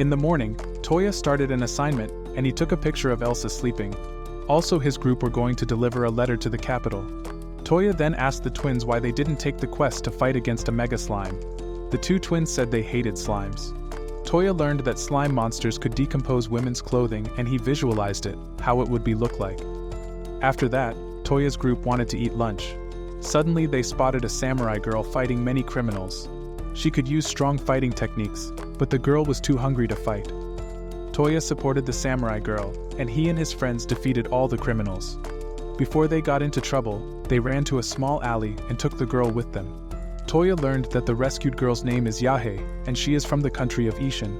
In the morning, Touya started an assignment, and he took a picture of Elsa sleeping. Also, his group were going to deliver a letter to the capital. Touya then asked the twins why they didn't take the quest to fight against a mega slime. The two twins said they hated slimes. Touya learned that slime monsters could decompose women's clothing, and he visualized it, how it would look like. After that, Touya's group wanted to eat lunch. Suddenly they spotted a samurai girl fighting many criminals. She could use strong fighting techniques, but the girl was too hungry to fight. Touya supported the samurai girl, and he and his friends defeated all the criminals. Before they got into trouble, they ran to a small alley and took the girl with them. Touya learned that the rescued girl's name is Yahe, and she is from the country of Ishin.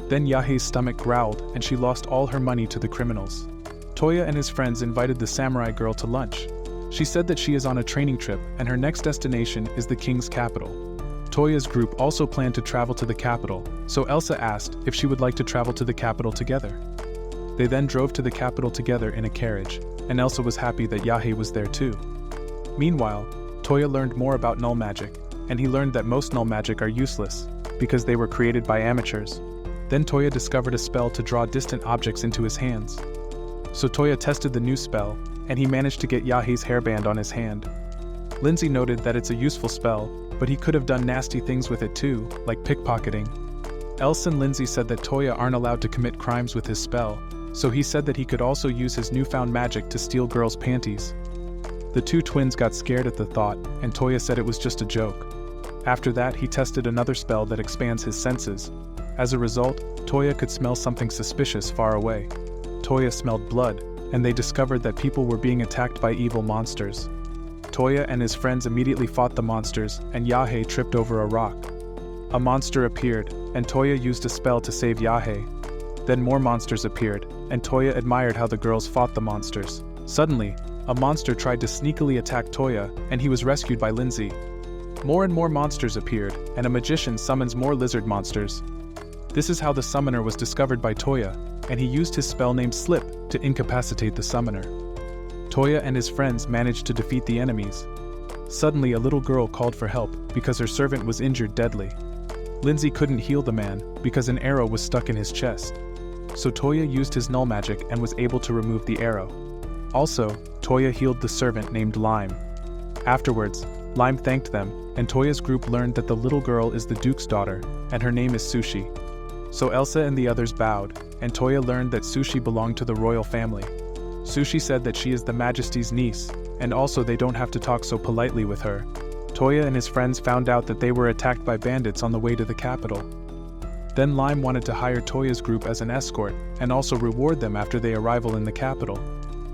Then Yahe's stomach growled, and she lost all her money to the criminals. Touya and his friends invited the samurai girl to lunch. She said that she is on a training trip, and her next destination is the king's capital. Touya's group also planned to travel to the capital, so Elsa asked if she would like to travel to the capital together. They then drove to the capital together in a carriage, and Elsa was happy that Yahe was there too. Meanwhile, Touya learned more about null magic, and he learned that most null magic are useless, because they were created by amateurs. Then Touya discovered a spell to draw distant objects into his hands. So Touya tested the new spell, and he managed to get Yahe's hairband on his hand. Lindsay noted that it's a useful spell, but he could have done nasty things with it too, like pickpocketing. Elsa and Lindsay said that Touya aren't allowed to commit crimes with his spell, so he said that he could also use his newfound magic to steal girls' panties. The two twins got scared at the thought, and Touya said it was just a joke. After that, he tested another spell that expands his senses. As a result, Touya could smell something suspicious far away. Touya smelled blood, and they discovered that people were being attacked by evil monsters. Touya and his friends immediately fought the monsters, and Yahe tripped over a rock. A monster appeared, and Touya used a spell to save Yahe. Then more monsters appeared, and Touya admired how the girls fought the monsters. Suddenly, a monster tried to sneakily attack Touya, and he was rescued by Lindsay. More and more monsters appeared, and a magician summons more lizard monsters. This is how the summoner was discovered by Touya, and he used his spell named Slip to incapacitate the summoner. Touya and his friends managed to defeat the enemies. Suddenly a little girl called for help because her servant was injured deadly. Lindsay couldn't heal the man because an arrow was stuck in his chest. So Touya used his null magic and was able to remove the arrow. Also, Touya healed the servant named Lime. Afterwards, Lime thanked them, and Touya's group learned that the little girl is the Duke's daughter, and her name is Sushi. So Elsa and the others bowed, and Touya learned that Sushi belonged to the royal family. Sushi said that she is the Majesty's niece, and also they don't have to talk so politely with her. Touya and his friends found out that they were attacked by bandits on the way to the capital. Then Lime wanted to hire Touya's group as an escort, and also reward them after their arrival in the capital.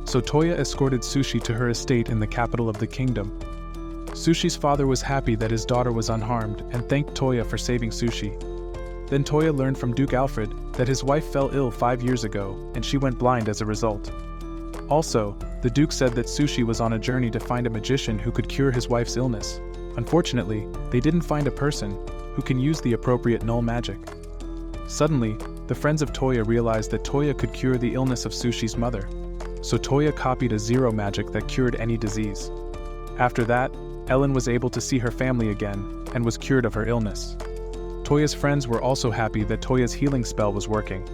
So Touya escorted Sushi to her estate in the capital of the kingdom. Sushi's father was happy that his daughter was unharmed and thanked Touya for saving Sushi. Then Touya learned from Duke Alfred that his wife fell ill 5 years ago, and she went blind as a result. Also, the Duke said that Sushi was on a journey to find a magician who could cure his wife's illness. Unfortunately, they didn't find a person who can use the appropriate null magic. Suddenly, the friends of Touya realized that Touya could cure the illness of Sushi's mother. So Touya copied a zero magic that cured any disease. After that, Ellen was able to see her family again and was cured of her illness. Touya's friends were also happy that Touya's healing spell was working.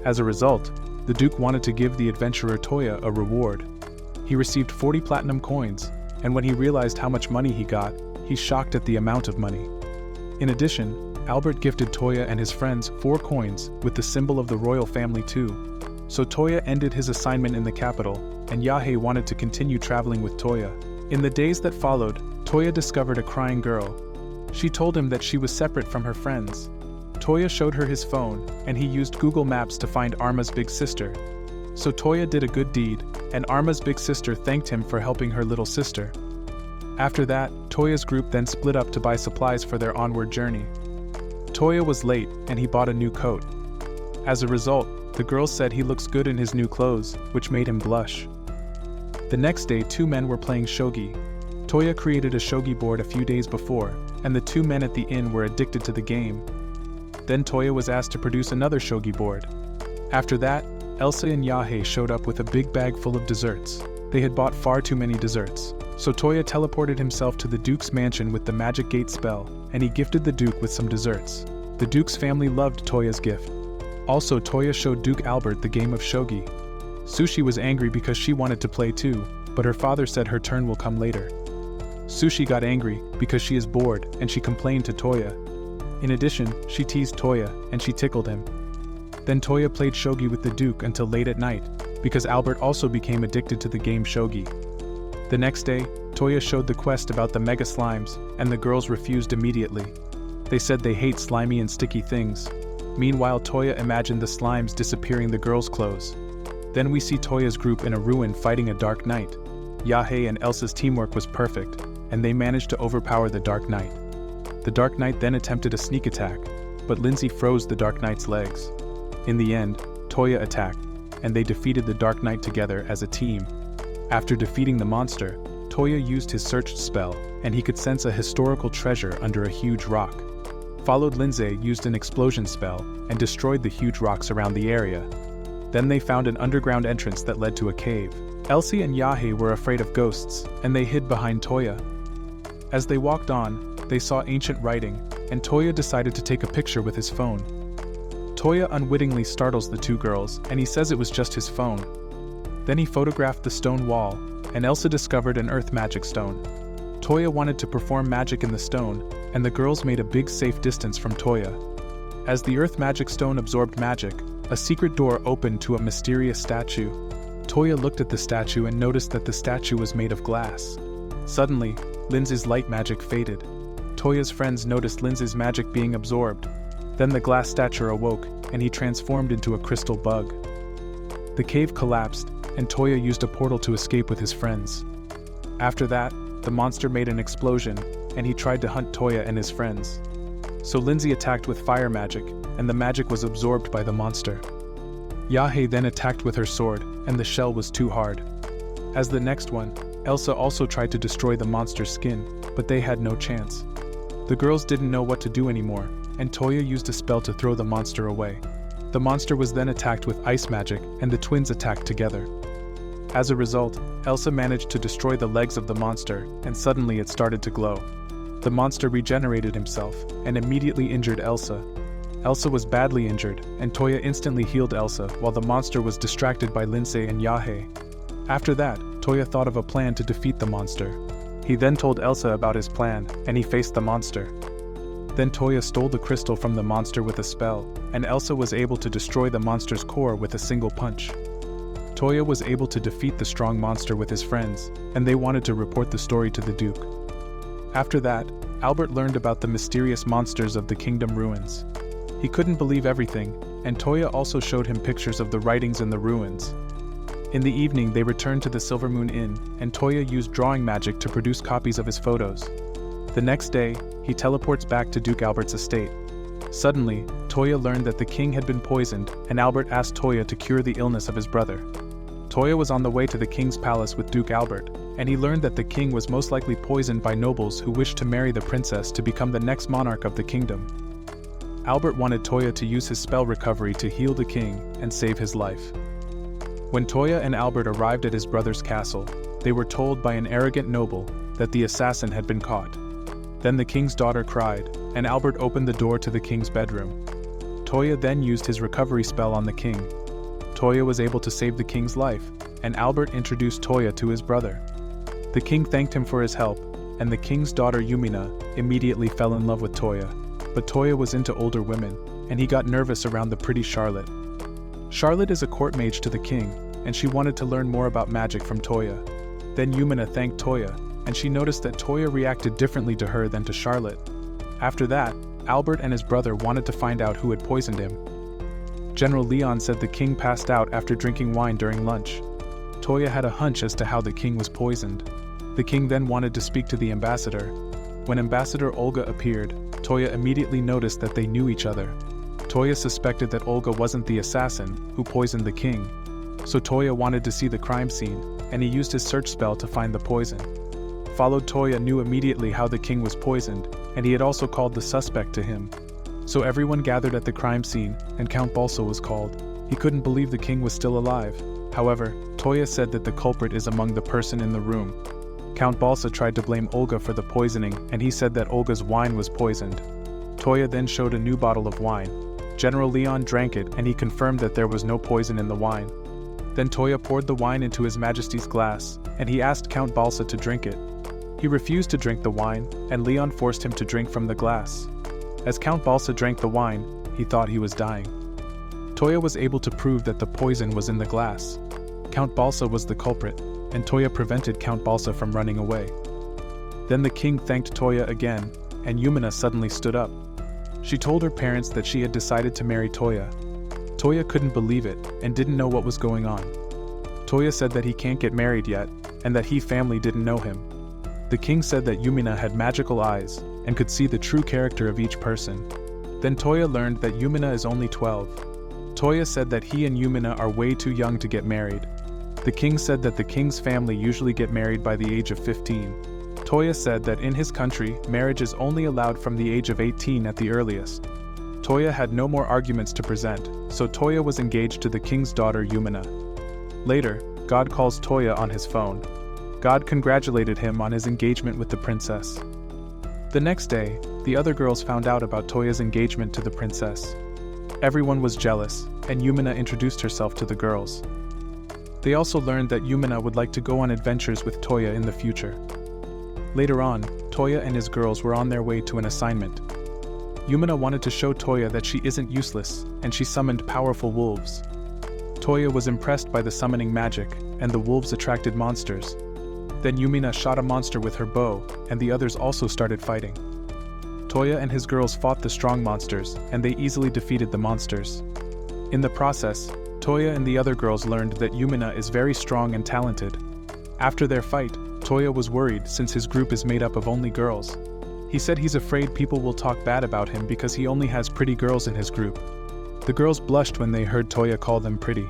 As a result, the Duke wanted to give the adventurer Touya a reward. He received 40 platinum coins, and when he realized how much money he got, he's shocked at the amount of money. In addition, Albert gifted Touya and his friends 4 coins with the symbol of the royal family too. So Touya ended his assignment in the capital, and Yahe wanted to continue traveling with Touya. In the days that followed, Touya discovered a crying girl. She told him that she was separate from her friends. Touya showed her his phone, and he used Google Maps to find Arma's big sister. So Touya did a good deed, and Arma's big sister thanked him for helping her little sister. After that, Touya's group then split up to buy supplies for their onward journey. Touya was late, and he bought a new coat. As a result, the girls said he looks good in his new clothes, which made him blush. The next day, 2 men were playing shogi. Touya created a shogi board a few days before, and the 2 men at the inn were addicted to the game. Then Touya was asked to produce another shogi board. After that, Elsa and Yahe showed up with a big bag full of desserts. They had bought far too many desserts. So Touya teleported himself to the Duke's mansion with the magic gate spell, and he gifted the Duke with some desserts. The Duke's family loved Touya's gift. Also, Touya showed Duke Albert the game of shogi. Sushi was angry because she wanted to play too, but her father said her turn will come later. Sushi got angry because she is bored and she complained to Touya. In addition, she teased Touya and she tickled him. Then Touya played shogi with the Duke until late at night, because Albert also became addicted to the game shogi. The next day, Touya showed the quest about the mega slimes, and the girls refused immediately. They said they hate slimy and sticky things. Meanwhile, Touya imagined the slimes disappearing the girls' clothes. Then we see Toya's group in a ruin fighting a dark knight. Yahe and Elsa's teamwork was perfect, and they managed to overpower the Dark Knight. The Dark Knight then attempted a sneak attack, but Lindsay froze the Dark Knight's legs. In the end, Touya attacked, and they defeated the Dark Knight together as a team. After defeating the monster, Touya used his search spell, and he could sense a historical treasure under a huge rock. Followed Lindsay used an explosion spell, and destroyed the huge rocks around the area. Then they found an underground entrance that led to a cave. Elsie and Yahe were afraid of ghosts, and they hid behind Touya. As they walked on, they saw ancient writing, and Touya decided to take a picture with his phone. Touya unwittingly startles the two girls, and he says it was just his phone. Then he photographed the stone wall, and Elsa discovered an earth magic stone. Touya wanted to perform magic in the stone, and the girls made a big safe distance from Touya. As the earth magic stone absorbed magic, a secret door opened to a mysterious statue. Touya looked at the statue and noticed that the statue was made of glass. Suddenly, Lindsay's light magic faded. Touya's friends noticed Lindsay's magic being absorbed. Then the glass statue awoke, and he transformed into a crystal bug. The cave collapsed, and Touya used a portal to escape with his friends. After that, the monster made an explosion, and he tried to hunt Touya and his friends. So Lindsay attacked with fire magic, and the magic was absorbed by the monster. Yahe then attacked with her sword, and the shell was too hard. As the next one, Elsa also tried to destroy the monster's skin, but they had no chance. The girls didn't know what to do anymore, and Touya used a spell to throw the monster away. The monster was then attacked with ice magic, and the twins attacked together. As a result, Elsa managed to destroy the legs of the monster, and suddenly it started to glow. The monster regenerated himself, and immediately injured Elsa. Elsa was badly injured, and Touya instantly healed Elsa while the monster was distracted by Lindsay and Yahe. After that, Touya thought of a plan to defeat the monster. He then told Elsa about his plan, and he faced the monster. Then Touya stole the crystal from the monster with a spell, and Elsa was able to destroy the monster's core with a single punch. Touya was able to defeat the strong monster with his friends, and they wanted to report the story to the Duke. After that, Albert learned about the mysterious monsters of the kingdom ruins. He couldn't believe everything, and Touya also showed him pictures of the writings in the ruins. In the evening, they returned to the Silver Moon Inn, and Touya used drawing magic to produce copies of his photos. The next day, he teleports back to Duke Albert's estate. Suddenly, Touya learned that the king had been poisoned, and Albert asked Touya to cure the illness of his brother. Touya was on the way to the king's palace with Duke Albert, and he learned that the king was most likely poisoned by nobles who wished to marry the princess to become the next monarch of the kingdom. Albert wanted Touya to use his spell recovery to heal the king and save his life. When Touya and Albert arrived at his brother's castle, they were told by an arrogant noble that the assassin had been caught. Then the king's daughter cried, and Albert opened the door to the king's bedroom. Touya then used his recovery spell on the king. Touya was able to save the king's life, and Albert introduced Touya to his brother. The king thanked him for his help, and the king's daughter Yumina immediately fell in love with Touya. But Touya was into older women, and he got nervous around the pretty Charlotte. Charlotte is a court mage to the king, and she wanted to learn more about magic from Touya. Then Yumina thanked Touya, and she noticed that Touya reacted differently to her than to Charlotte. After that, Albert and his brother wanted to find out who had poisoned him. General Leon said the king passed out after drinking wine during lunch. Touya had a hunch as to how the king was poisoned. The king then wanted to speak to the ambassador. When Ambassador Olga appeared, Touya immediately noticed that they knew each other. Touya suspected that Olga wasn't the assassin who poisoned the king. So Touya wanted to see the crime scene, and he used his search spell to find the poison. Followed Touya knew immediately how the king was poisoned, and he had also called the suspect to him. So everyone gathered at the crime scene, and Count Balsa was called. He couldn't believe the king was still alive. However, Touya said that the culprit is among the person in the room. Count Balsa tried to blame Olga for the poisoning, and he said that Olga's wine was poisoned. Touya then showed a new bottle of wine. General Leon drank it and he confirmed that there was no poison in the wine. Then Touya poured the wine into His Majesty's glass, and he asked Count Balsa to drink it. He refused to drink the wine, and Leon forced him to drink from the glass. As Count Balsa drank the wine, he thought he was dying. Touya was able to prove that the poison was in the glass. Count Balsa was the culprit, and Touya prevented Count Balsa from running away. Then the king thanked Touya again, and Yumina suddenly stood up. She told her parents that she had decided to marry Touya. Touya couldn't believe it, and didn't know what was going on. Touya said that he can't get married yet, and that he family didn't know him. The king said that Yumina had magical eyes, and could see the true character of each person. Then Touya learned that Yumina is only 12. Touya said that he and Yumina are way too young to get married. The king said that the king's family usually get married by the age of 15. Touya said that in his country, marriage is only allowed from the age of 18 at the earliest. Touya had no more arguments to present, so Touya was engaged to the king's daughter Yumina. Later, God calls Touya on his phone. God congratulated him on his engagement with the princess. The next day, the other girls found out about Touya's engagement to the princess. Everyone was jealous, and Yumina introduced herself to the girls. They also learned that Yumina would like to go on adventures with Touya in the future. Later on, Touya and his girls were on their way to an assignment. Yumina wanted to show Touya that she isn't useless, and she summoned powerful wolves. Touya was impressed by the summoning magic, and the wolves attracted monsters. Then Yumina shot a monster with her bow, and the others also started fighting. Touya and his girls fought the strong monsters, and they easily defeated the monsters. In the process, Touya and the other girls learned that Yumina is very strong and talented. After their fight, Touya was worried since his group is made up of only girls. He said he's afraid people will talk bad about him because he only has pretty girls in his group. The girls blushed when they heard Touya call them pretty.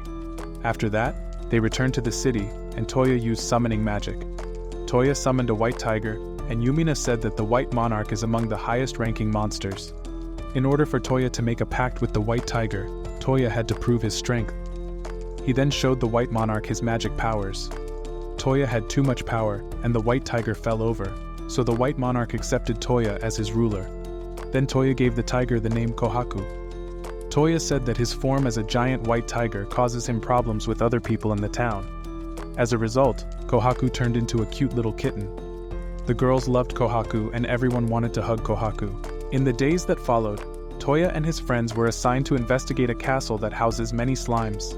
After that, they returned to the city, and Touya used summoning magic. Touya summoned a white tiger, and Yumina said that the white monarch is among the highest-ranking monsters. In order for Touya to make a pact with the white tiger, Touya had to prove his strength. He then showed the white monarch his magic powers. Touya had too much power, and the white tiger fell over, so the white monarch accepted Touya as his ruler. Then Touya gave the tiger the name Kohaku. Touya said that his form as a giant white tiger causes him problems with other people in the town. As a result, Kohaku turned into a cute little kitten. The girls loved Kohaku and everyone wanted to hug Kohaku. In the days that followed, Touya and his friends were assigned to investigate a castle that houses many slimes.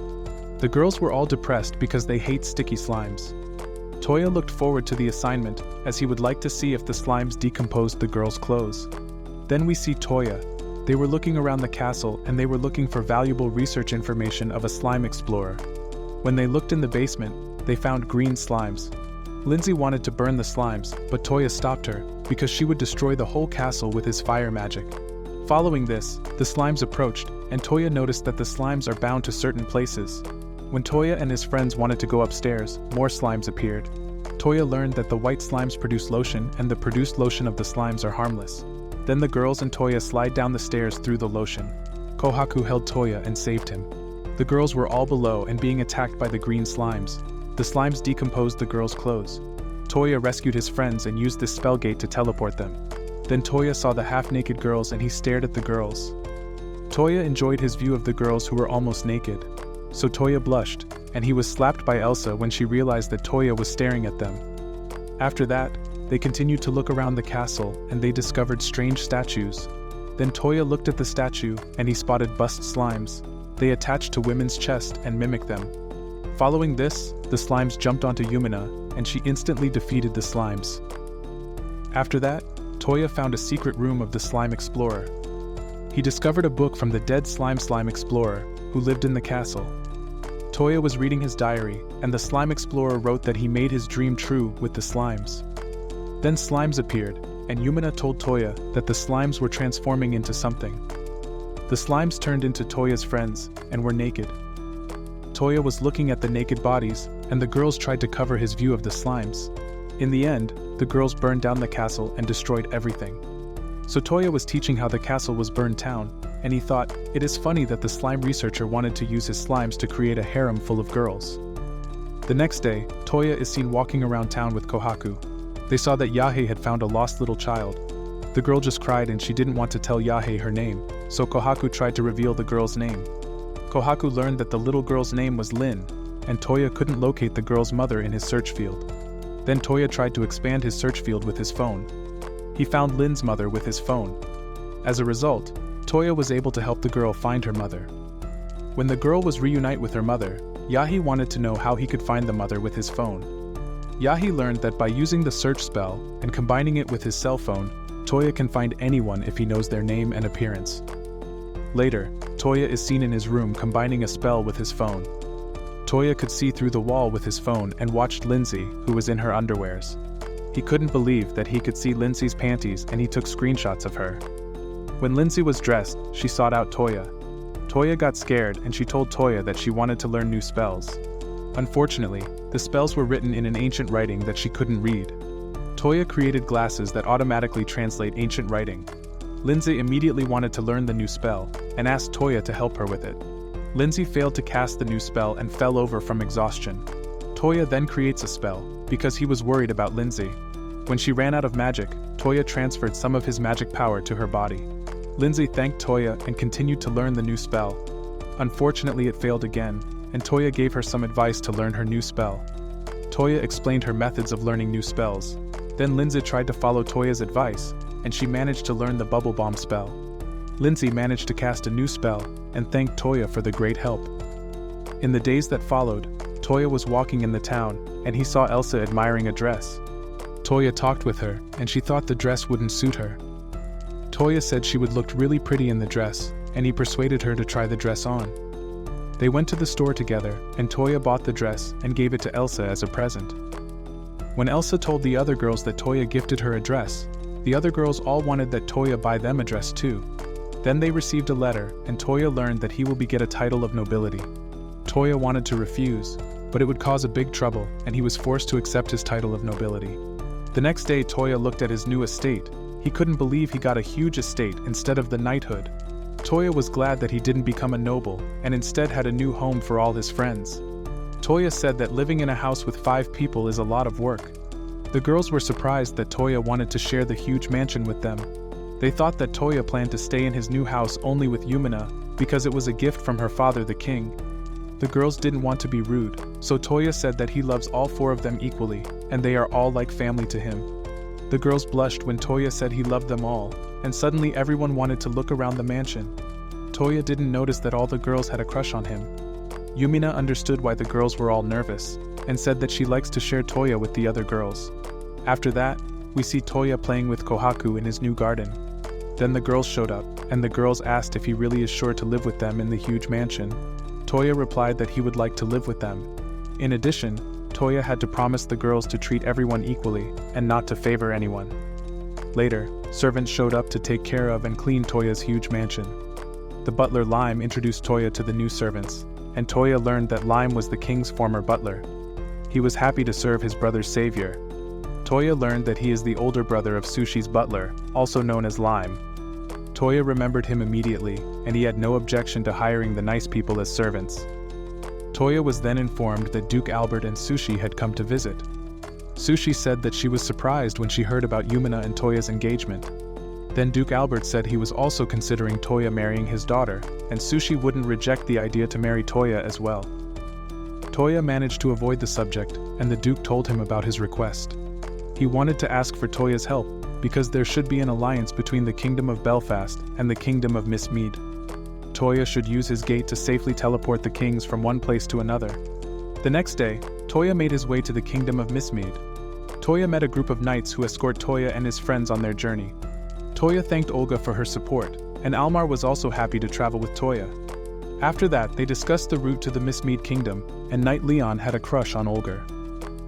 The girls were all depressed because they hate sticky slimes. Touya looked forward to the assignment, as he would like to see if the slimes decomposed the girls' clothes. Then we see Touya. They were looking around the castle and they were looking for valuable research information of a slime explorer. When they looked in the basement, they found green slimes. Lindsay wanted to burn the slimes, but Touya stopped her, because she would destroy the whole castle with his fire magic. Following this, the slimes approached, and Touya noticed that the slimes are bound to certain places. When Touya and his friends wanted to go upstairs, more slimes appeared. Touya learned that the white slimes produce lotion and the produced lotion of the slimes are harmless. Then the girls and Touya slide down the stairs through the lotion. Kohaku held Touya and saved him. The girls were all below and being attacked by the green slimes. The slimes decomposed the girls' clothes. Touya rescued his friends and used this spell gate to teleport them. Then Touya saw the half-naked girls and he stared at the girls. Touya enjoyed his view of the girls who were almost naked. So Touya blushed, and he was slapped by Elsa when she realized that Touya was staring at them. After that, they continued to look around the castle and they discovered strange statues. Then Touya looked at the statue and he spotted bust slimes. They attached to women's chest and mimicked them. Following this, the slimes jumped onto Yumina and she instantly defeated the slimes. After that, Touya found a secret room of the slime explorer. He discovered a book from the dead slime explorer who lived in the castle. Touya was reading his diary, and the slime explorer wrote that he made his dream true with the slimes. Then slimes appeared, and Yumina told Touya that the slimes were transforming into something. The slimes turned into Toya's friends, and were naked. Touya was looking at the naked bodies, and the girls tried to cover his view of the slimes. In the end, the girls burned down the castle and destroyed everything. So Touya was teaching how the castle was burned down, and he thought, it is funny that the slime researcher wanted to use his slimes to create a harem full of girls. The next day, Touya is seen walking around town with Kohaku. They saw that Yahe had found a lost little child. The girl just cried and she didn't want to tell Yahe her name. so Kohaku tried to reveal the girl's name. Kohaku learned that the little girl's name was Lin, and Touya couldn't locate the girl's mother in his search field. Then Touya tried to expand his search field with his phone. He found Lin's mother with his phone. As a result, Touya was able to help the girl find her mother. When the girl was reunite with her mother, Yahi wanted to know how he could find the mother with his phone. Yahi learned that by using the search spell and combining it with his cell phone, Touya can find anyone if he knows their name and appearance. Later, Touya is seen in his room combining a spell with his phone. Touya could see through the wall with his phone and watched Lindsay, who was in her underwears. He couldn't believe that he could see Lindsay's panties, and he took screenshots of her. When Lindsay was dressed, she sought out Touya. Touya got scared and she told Touya that she wanted to learn new spells. Unfortunately, the spells were written in an ancient writing that she couldn't read. Touya created glasses that automatically translate ancient writing. Lindsay immediately wanted to learn the new spell and asked Touya to help her with it. Lindsay failed to cast the new spell and fell over from exhaustion. Touya then creates a spell because he was worried about Lindsay. When she ran out of magic, Touya transferred some of his magic power to her body. Lindsay thanked Touya and continued to learn the new spell. Unfortunately, it failed again, and Touya gave her some advice to learn her new spell. Touya explained her methods of learning new spells. Then Lindsay tried to follow Toya's advice, and she managed to learn the bubble bomb spell. Lindsay managed to cast a new spell and thanked Touya for the great help. In the days that followed, Touya was walking in the town, and he saw Elsa admiring a dress. Touya talked with her, and she thought the dress wouldn't suit her. Touya said she would look really pretty in the dress, and he persuaded her to try the dress on. They went to the store together, and Touya bought the dress and gave it to Elsa as a present. When Elsa told the other girls that Touya gifted her a dress, the other girls all wanted that Touya buy them a dress too. Then they received a letter, and Touya learned that he will get a title of nobility. Touya wanted to refuse, but it would cause a big trouble, and he was forced to accept his title of nobility. The next day Touya looked at his new estate. He couldn't believe he got a huge estate instead of the knighthood. Touya was glad that he didn't become a noble, and instead had a new home for all his friends. Touya said that living in a house with 5 people is a lot of work. The girls were surprised that Touya wanted to share the huge mansion with them. They thought that Touya planned to stay in his new house only with Yumina, because it was a gift from her father the king. The girls didn't want to be rude, so Touya said that he loves all 4 of them equally, and they are all like family to him. The girls blushed when Touya said he loved them all, and suddenly everyone wanted to look around the mansion. Touya didn't notice that all the girls had a crush on him. Yumina understood why the girls were all nervous, and said that she likes to share Touya with the other girls. After that, we see Touya playing with Kohaku in his new garden. Then the girls showed up, and the girls asked if he really is sure to live with them in the huge mansion. Touya replied that he would like to live with them. In addition, Touya had to promise the girls to treat everyone equally, and not to favor anyone. Later, servants showed up to take care of and clean Toya's huge mansion. The butler Lime introduced Touya to the new servants, and Touya learned that Lime was the king's former butler. He was happy to serve his brother's savior. Touya learned that he is the older brother of Sushi's butler, also known as Lime. Touya remembered him immediately, and he had no objection to hiring the nice people as servants. Touya was then informed that Duke Albert and Sushi had come to visit. Sushi said that she was surprised when she heard about Yumina and Toya's engagement. Then Duke Albert said he was also considering Touya marrying his daughter, and Sushi wouldn't reject the idea to marry Touya as well. Touya managed to avoid the subject, and the Duke told him about his request. He wanted to ask for Toya's help, because there should be an alliance between the Kingdom of Belfast and the Kingdom of Miss Mead. Touya should use his gate to safely teleport the kings from one place to another. The next day, Touya made his way to the Kingdom of Miss Mead. Touya met a group of knights who escort Touya and his friends on their journey. Touya thanked Olga for her support, and Almar was also happy to travel with Touya. After that, they discussed the route to the Miss Mead Kingdom, and Knight Leon had a crush on Olga.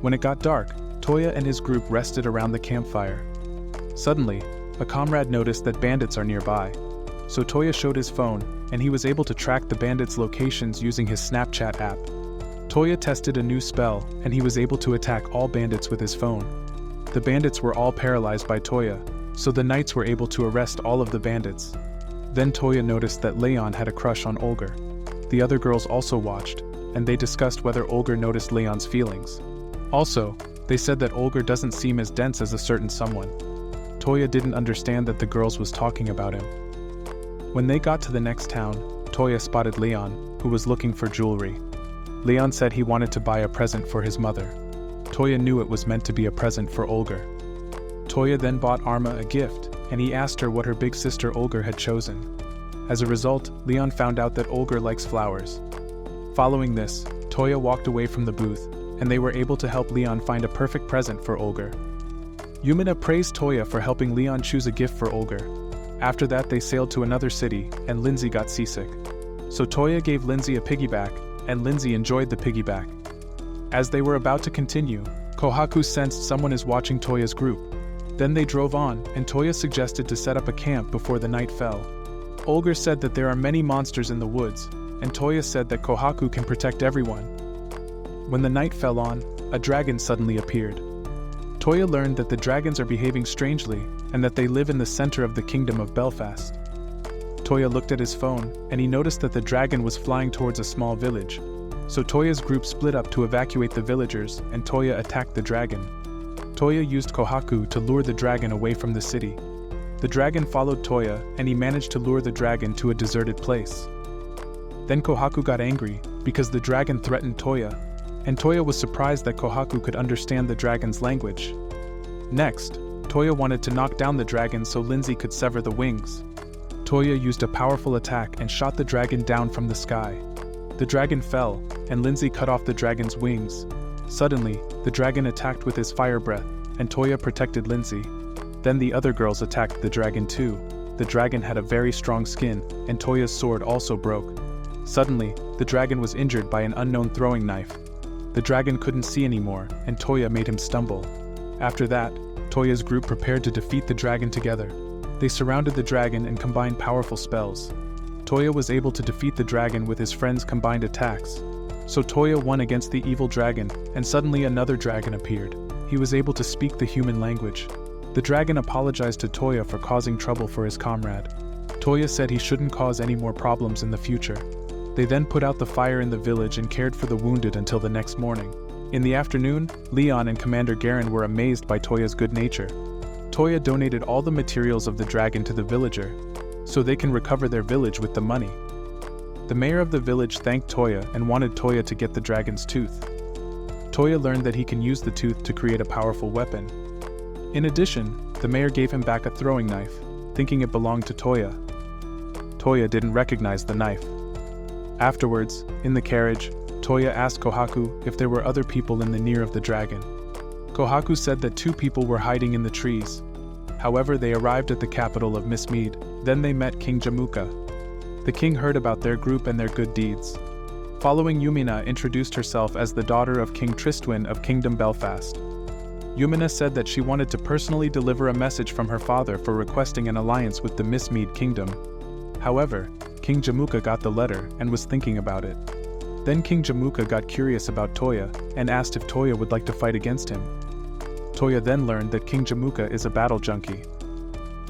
When it got dark, Touya and his group rested around the campfire. Suddenly, a comrade noticed that bandits are nearby. So Touya showed his phone, and he was able to track the bandits' locations using his Snapchat app. Touya tested a new spell, and he was able to attack all bandits with his phone. The bandits were all paralyzed by Touya, so the knights were able to arrest all of the bandits. Then Touya noticed that Leon had a crush on Olga. The other girls also watched, and they discussed whether Olga noticed Leon's feelings. Also, they said that Olga doesn't seem as dense as a certain someone. Touya didn't understand that the girls was talking about him. When they got to the next town, Touya spotted Leon, who was looking for jewelry. Leon said he wanted to buy a present for his mother. Touya knew it was meant to be a present for Olga. Touya then bought Arma a gift, and he asked her what her big sister Olga had chosen. As a result, Leon found out that Olga likes flowers. Following this, Touya walked away from the booth, and they were able to help Leon find a perfect present for Olga. Yumina praised Touya for helping Leon choose a gift for Olga. After that, they sailed to another city, and Lindsay got seasick. So Touya gave Lindsay a piggyback, and Lindsay enjoyed the piggyback. As they were about to continue, Kohaku sensed someone is watching Toya's group. Then they drove on, and Touya suggested to set up a camp before the night fell. Olga said that there are many monsters in the woods, and Touya said that Kohaku can protect everyone. When the night fell on, a dragon suddenly appeared. Touya learned that the dragons are behaving strangely, and that they live in the center of the kingdom of Belfast. Touya looked at his phone, and he noticed that the dragon was flying towards a small village. So Toya's group split up to evacuate the villagers, and Touya attacked the dragon. Touya used Kohaku to lure the dragon away from the city. The dragon followed Touya, and he managed to lure the dragon to a deserted place. Then Kohaku got angry, because the dragon threatened Touya, and Touya was surprised that Kohaku could understand the dragon's language. Next, Touya wanted to knock down the dragon so Lindsay could sever the wings. Touya used a powerful attack and shot the dragon down from the sky. The dragon fell, and Lindsay cut off the dragon's wings. Suddenly, the dragon attacked with his fire breath, and Touya protected Lindsay. Then the other girls attacked the dragon too. The dragon had a very strong skin, and Toya's sword also broke. Suddenly, the dragon was injured by an unknown throwing knife. The dragon couldn't see anymore, and Touya made him stumble. After that, Toya's group prepared to defeat the dragon together. They surrounded the dragon and combined powerful spells. Touya was able to defeat the dragon with his friends' combined attacks. So Touya won against the evil dragon, and suddenly another dragon appeared. He was able to speak the human language. The dragon apologized to Touya for causing trouble for his comrade. Touya said he shouldn't cause any more problems in the future. They then put out the fire in the village and cared for the wounded until the next morning. In the afternoon, Leon and Commander Garen were amazed by Toya's good nature. Touya donated all the materials of the dragon to the villager, so they can recover their village with the money. The mayor of the village thanked Touya and wanted Touya to get the dragon's tooth. Touya learned that he can use the tooth to create a powerful weapon. In addition, the mayor gave him back a throwing knife, thinking it belonged to Touya. Touya didn't recognize the knife. Afterwards, in the carriage, Touya asked Kohaku if there were other people in the near of the dragon. Kohaku said that 2 people were hiding in the trees. However, they arrived at the capital of Miss Mead. Then they met King Jamuka. The king heard about their group and their good deeds. Following, Yumina introduced herself as the daughter of King Tristwin of Kingdom Belfast. Yumina said that she wanted to personally deliver a message from her father for requesting an alliance with the Miss Mead Kingdom. However, King Jamuka got the letter and was thinking about it. Then King Jamuka got curious about Touya and asked if Touya would like to fight against him. Touya then learned that King Jamuka is a battle junkie.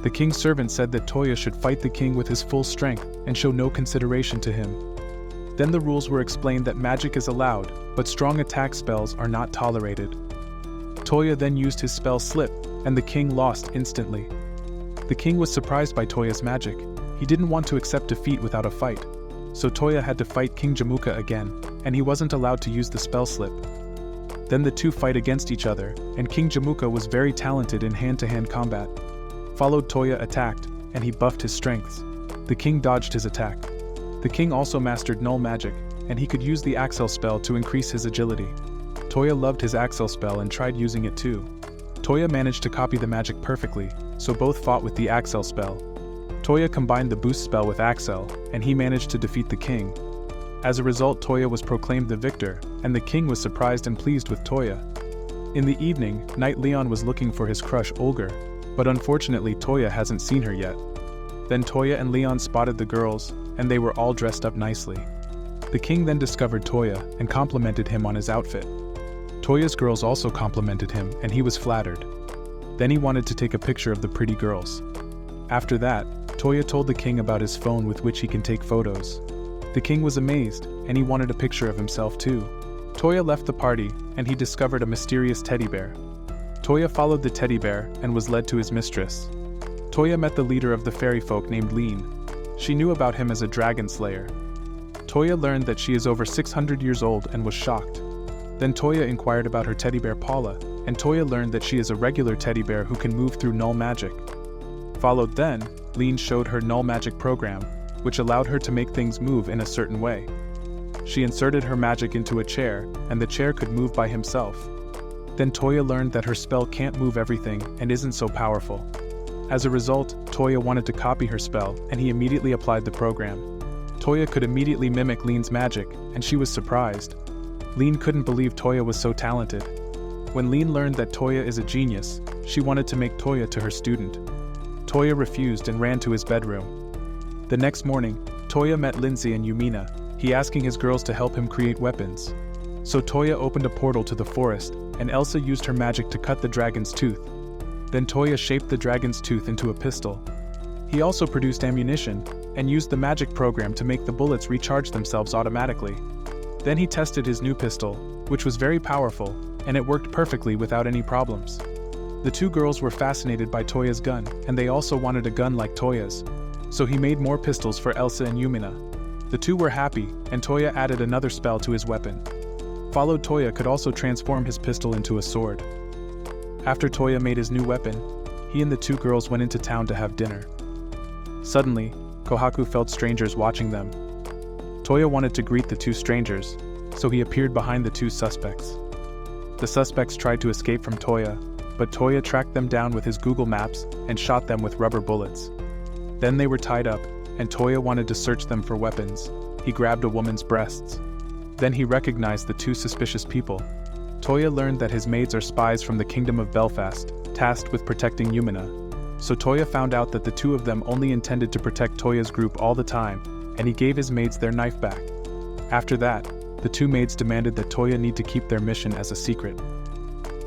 The king's servant said that Touya should fight the king with his full strength and show no consideration to him. Then the rules were explained that magic is allowed, but strong attack spells are not tolerated. Touya then used his spell Slip, and the king lost instantly. The king was surprised by Touya's magic. He didn't want to accept defeat without a fight. So Touya had to fight King Jamuka again, and he wasn't allowed to use the spell Slip. Then the two fight against each other, and King Jamuka was very talented in hand-to-hand combat. Followed, Touya attacked, and he buffed his strengths. The king dodged his attack. The king also mastered null magic, and he could use the Axel spell to increase his agility. Touya loved his Axel spell and tried using it too. Touya managed to copy the magic perfectly, so both fought with the Axel spell. Touya combined the boost spell with Axel, and he managed to defeat the king. As a result, Touya was proclaimed the victor, and the king was surprised and pleased with Touya. In the evening, Knight Leon was looking for his crush Olga, but unfortunately Touya hasn't seen her yet. Then Touya and Leon spotted the girls, and they were all dressed up nicely. The king then discovered Touya and complimented him on his outfit. Touya's girls also complimented him, and he was flattered. Then he wanted to take a picture of the pretty girls. After that, Touya told the king about his phone with which he can take photos. The king was amazed, and he wanted a picture of himself too. Touya left the party, and he discovered a mysterious teddy bear. Touya followed the teddy bear and was led to his mistress. Touya met the leader of the fairy folk named Lean. She knew about him as a dragon slayer. Touya learned that she is over 600 years old and was shocked. Then Touya inquired about her teddy bear Paula, and Touya learned that she is a regular teddy bear who can move through null magic. Followed then, Lean showed her null magic program, which allowed her to make things move in a certain way. She inserted her magic into a chair, and the chair could move by himself. Then Touya learned that her spell can't move everything and isn't so powerful. As a result, Touya wanted to copy her spell, and he immediately applied the program. Touya could immediately mimic Lean's magic, and she was surprised. Lean couldn't believe Touya was so talented. When Lean learned that Touya is a genius, she wanted to make Touya to her student. Touya refused and ran to his bedroom. The next morning, Touya met Lindsay and Yumina, he asking his girls to help him create weapons. So Touya opened a portal to the forest, and Elsa used her magic to cut the dragon's tooth. Then Touya shaped the dragon's tooth into a pistol. He also produced ammunition, and used the magic program to make the bullets recharge themselves automatically. Then he tested his new pistol, which was very powerful, and it worked perfectly without any problems. The two girls were fascinated by Touya's gun, and they also wanted a gun like Touya's. So he made more pistols for Elsa and Yumina. The two were happy, and Touya added another spell to his weapon. Followed, Touya could also transform his pistol into a sword. After Touya made his new weapon, he and the two girls went into town to have dinner. Suddenly, Kohaku felt strangers watching them. Touya wanted to greet the two strangers, so he appeared behind the two suspects. The suspects tried to escape from Touya, but Touya tracked them down with his Google Maps and shot them with rubber bullets. Then they were tied up, and Touya wanted to search them for weapons. He grabbed a woman's breasts. Then he recognized the two suspicious people. Touya learned that his maids are spies from the Kingdom of Belfast, tasked with protecting Yumina. So Touya found out that the two of them only intended to protect Toya's group all the time, and he gave his maids their knife back. After that, the two maids demanded that Touya need to keep their mission as a secret.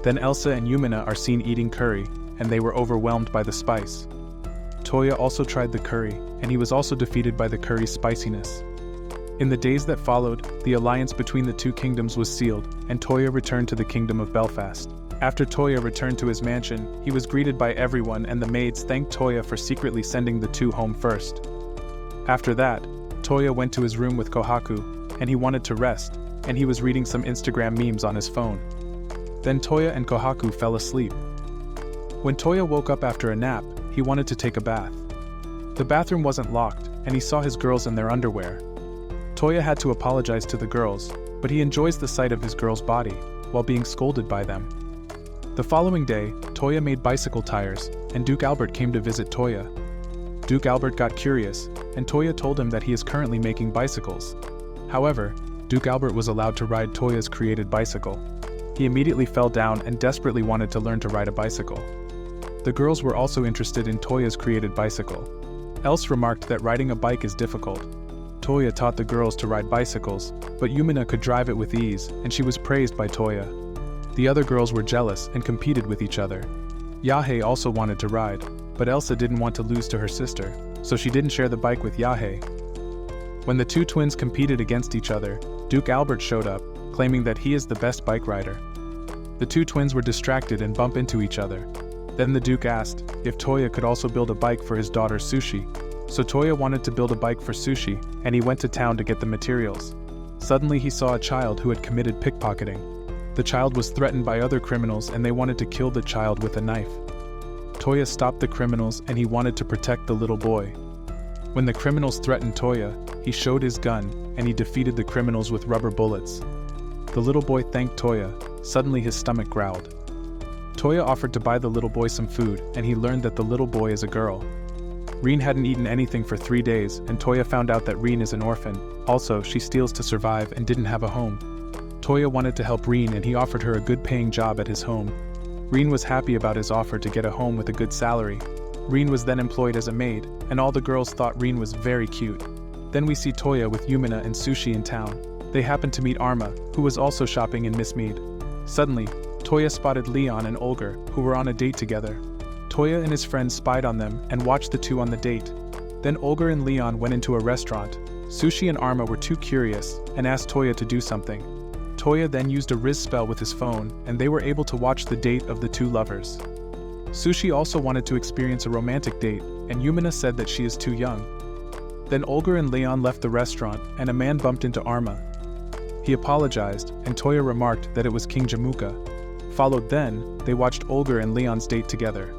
Then Elsa and Yumina are seen eating curry, and they were overwhelmed by the spice. Touya also tried the curry, and he was also defeated by the curry's spiciness. In the days that followed, the alliance between the two kingdoms was sealed, and Touya returned to the Kingdom of Belfast. After Touya returned to his mansion, he was greeted by everyone, and the maids thanked Touya for secretly sending the two home first. After that, Touya went to his room with Kohaku, and he wanted to rest, and he was reading some Instagram memes on his phone. Then Touya and Kohaku fell asleep. When Touya woke up after a nap, he wanted to take a bath. The bathroom wasn't locked, and he saw his girls in their underwear. Touya had to apologize to the girls, but he enjoys the sight of his girl's body, while being scolded by them. The following day, Touya made bicycle tires, and Duke Albert came to visit Touya. Duke Albert got curious, and Touya told him that he is currently making bicycles. However, Duke Albert was allowed to ride Touya's created bicycle. He immediately fell down and desperately wanted to learn to ride a bicycle. The girls were also interested in Touya's created bicycle. Else remarked that riding a bike is difficult. Touya taught the girls to ride bicycles, but Yumina could drive it with ease, and she was praised by Touya. The other girls were jealous and competed with each other. Yahe also wanted to ride, but Elsa didn't want to lose to her sister, so she didn't share the bike with Yahe. When the two twins competed against each other, Duke Albert showed up, claiming that he is the best bike rider. The two twins were distracted and bump into each other. Then the Duke asked if Touya could also build a bike for his daughter Sushi. So Touya wanted to build a bike for Sushi, and he went to town to get the materials. Suddenly he saw a child who had committed pickpocketing. The child was threatened by other criminals, and they wanted to kill the child with a knife. Touya stopped the criminals, and he wanted to protect the little boy. When the criminals threatened Touya, he showed his gun, and he defeated the criminals with rubber bullets. The little boy thanked Touya. Suddenly his stomach growled. Touya offered to buy the little boy some food, and he learned that the little boy is a girl. Rin hadn't eaten anything for 3 days, and Touya found out that Rin is an orphan. Also, she steals to survive and didn't have a home. Touya wanted to help Rin, and he offered her a good-paying job at his home. Rin was happy about his offer to get a home with a good salary. Rin was then employed as a maid, and all the girls thought Rin was very cute. Then we see Touya with Yumina and Sushi in town. They happened to meet Arma, who was also shopping in Miss Mead. Suddenly, Touya spotted Leon and Olger, who were on a date together. Touya and his friends spied on them and watched the two on the date. Then Olger and Leon went into a restaurant. Sushi and Arma were too curious and asked Touya to do something. Touya then used a Rizz spell with his phone, and they were able to watch the date of the two lovers. Sushi also wanted to experience a romantic date, and Yumina said that she is too young. Then Olga and Leon left the restaurant, and a man bumped into Arma. He apologized, and Touya remarked that it was King Jamuka. Followed then, they watched Olga and Leon's date together.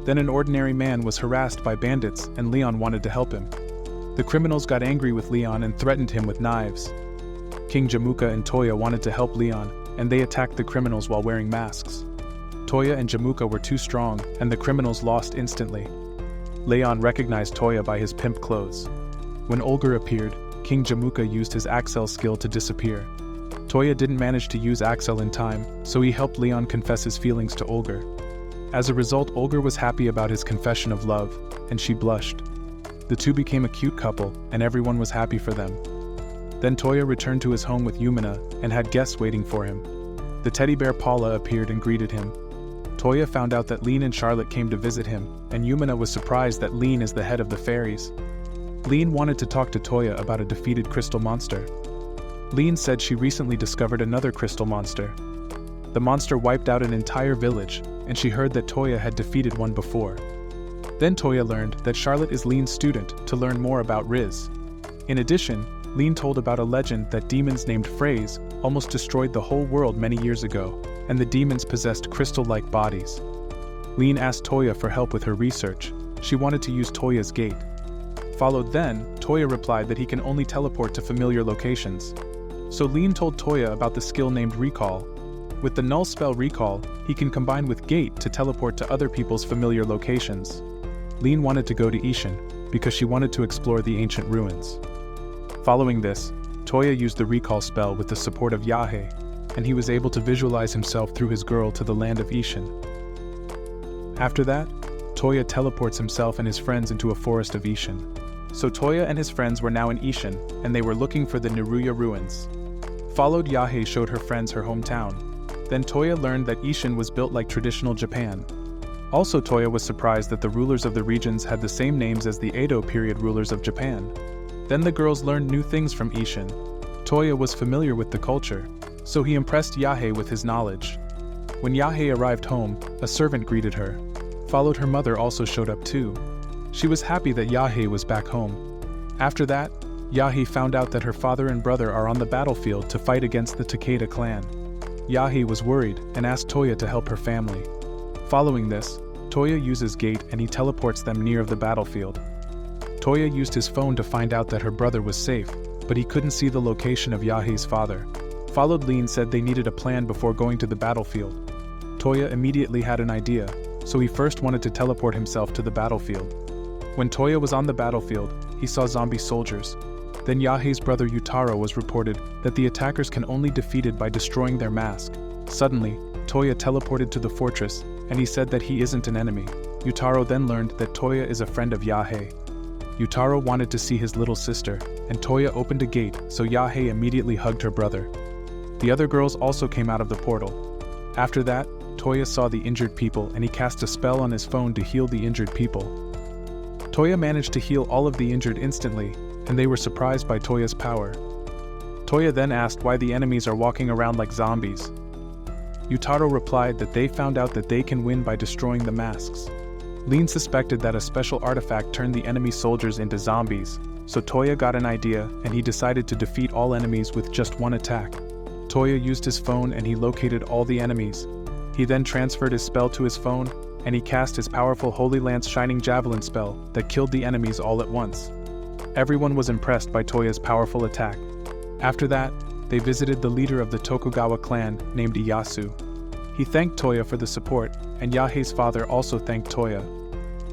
Then an ordinary man was harassed by bandits, and Leon wanted to help him. The criminals got angry with Leon and threatened him with knives. King Jamuka and Touya wanted to help Leon, and they attacked the criminals while wearing masks. Touya and Jamuka were too strong, and the criminals lost instantly. Leon recognized Touya by his pimp clothes. When Olga appeared, King Jamuka used his Axel skill to disappear. Touya didn't manage to use Axel in time, so he helped Leon confess his feelings to Olga. As a result, Olga was happy about his confession of love, and she blushed. The two became a cute couple, and everyone was happy for them. Then Touya returned to his home with Yumina, and had guests waiting for him. The teddy bear Paula appeared and greeted him. Touya found out that Lean and Charlotte came to visit him, and Yumina was surprised that Lean is the head of the fairies. Lean wanted to talk to Touya about a defeated crystal monster. Lean said she recently discovered another crystal monster. The monster wiped out an entire village, and she heard that Touya had defeated one before. Then Touya learned that Charlotte is Lean's student to learn more about Rizz. In addition, Lean told about a legend that demons named Phrase almost destroyed the whole world many years ago, and the demons possessed crystal-like bodies. Lean asked Touya for help with her research. She wanted to use Toya's gate. Followed then, Touya replied that he can only teleport to familiar locations. So Lean told Touya about the skill named Recall. With the null spell Recall, he can combine with Gate to teleport to other people's familiar locations. Lean wanted to go to Ishin, because she wanted to explore the ancient ruins. Following this, Touya used the Recall spell with the support of Yahe, and he was able to visualize himself through his girl to the land of Ishin. After that, Touya teleports himself and his friends into a forest of Ishin. So Touya and his friends were now in Ishin, and they were looking for the Neruya ruins. Followed, Yahe showed her friends her hometown. Then Touya learned that Ishin was built like traditional Japan. Also, Touya was surprised that the rulers of the regions had the same names as the Edo period rulers of Japan. Then the girls learned new things from Ishin. Touya was familiar with the culture, so he impressed Yahe with his knowledge. When Yahe arrived home, a servant greeted her. Followed, her mother also showed up too. She was happy that Yahe was back home. After that, Yahe found out that her father and brother are on the battlefield to fight against the Takeda clan. Yahe was worried and asked Touya to help her family. Following this, Touya uses Gate and he teleports them near the battlefield. Touya used his phone to find out that her brother was safe, but he couldn't see the location of Yahe's father. Followed, Lean said they needed a plan before going to the battlefield. Touya immediately had an idea, so he first wanted to teleport himself to the battlefield. When Touya was on the battlefield, he saw zombie soldiers. Then Yahe's brother Yutaro was reported that the attackers can only be defeated by destroying their mask. Suddenly, Touya teleported to the fortress, and he said that he isn't an enemy. Yutaro then learned that Touya is a friend of Yahe. Yutaro wanted to see his little sister, and Touya opened a gate, so Yahe immediately hugged her brother. The other girls also came out of the portal. After that, Touya saw the injured people and he cast a spell on his phone to heal the injured people. Touya managed to heal all of the injured instantly, and they were surprised by Toya's power. Touya then asked why the enemies are walking around like zombies. Yutaro replied that they found out that they can win by destroying the masks. Lean suspected that a special artifact turned the enemy soldiers into zombies, so Touya got an idea and he decided to defeat all enemies with just one attack. Touya used his phone and he located all the enemies. He then transferred his spell to his phone, and he cast his powerful Holy Lance Shining Javelin spell that killed the enemies all at once. Everyone was impressed by Toya's powerful attack. After that, they visited the leader of the Tokugawa clan named Iyasu. He thanked Touya for the support, and Yahe's father also thanked Touya.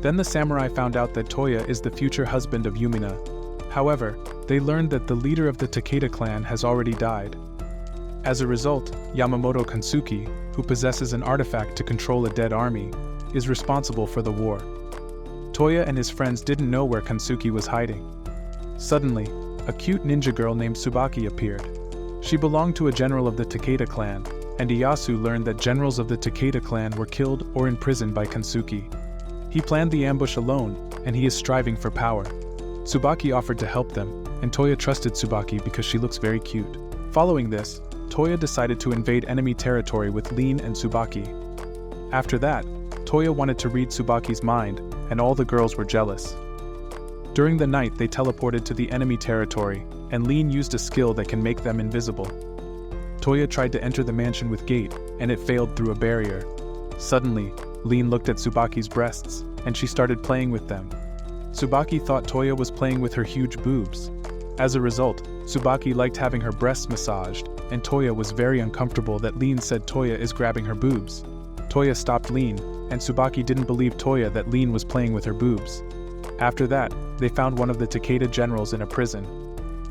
Then the samurai found out that Touya is the future husband of Yumina. However, they learned that the leader of the Takeda clan has already died. As a result, Yamamoto Kansuki, who possesses an artifact to control a dead army, is responsible for the war. Touya and his friends didn't know where Kansuki was hiding. Suddenly, a cute ninja girl named Tsubaki appeared. She belonged to a general of the Takeda clan, and Iyasu learned that generals of the Takeda clan were killed or imprisoned by Kansuki. He planned the ambush alone, and he is striving for power. Tsubaki offered to help them, and Touya trusted Tsubaki because she looks very cute. Following this, Touya decided to invade enemy territory with Lean and Tsubaki. After that, Touya wanted to read Tsubaki's mind, and all the girls were jealous. During the night they teleported to the enemy territory, and Lean used a skill that can make them invisible. Touya tried to enter the mansion with gate, and it failed through a barrier. Suddenly, Lean looked at Tsubaki's breasts, and she started playing with them. Tsubaki thought Touya was playing with her huge boobs. As a result, Tsubaki liked having her breasts massaged, and Touya was very uncomfortable that Lean said Touya is grabbing her boobs. Touya stopped Lean, and Tsubaki didn't believe Touya that Lean was playing with her boobs. After that, they found one of the Takeda generals in a prison.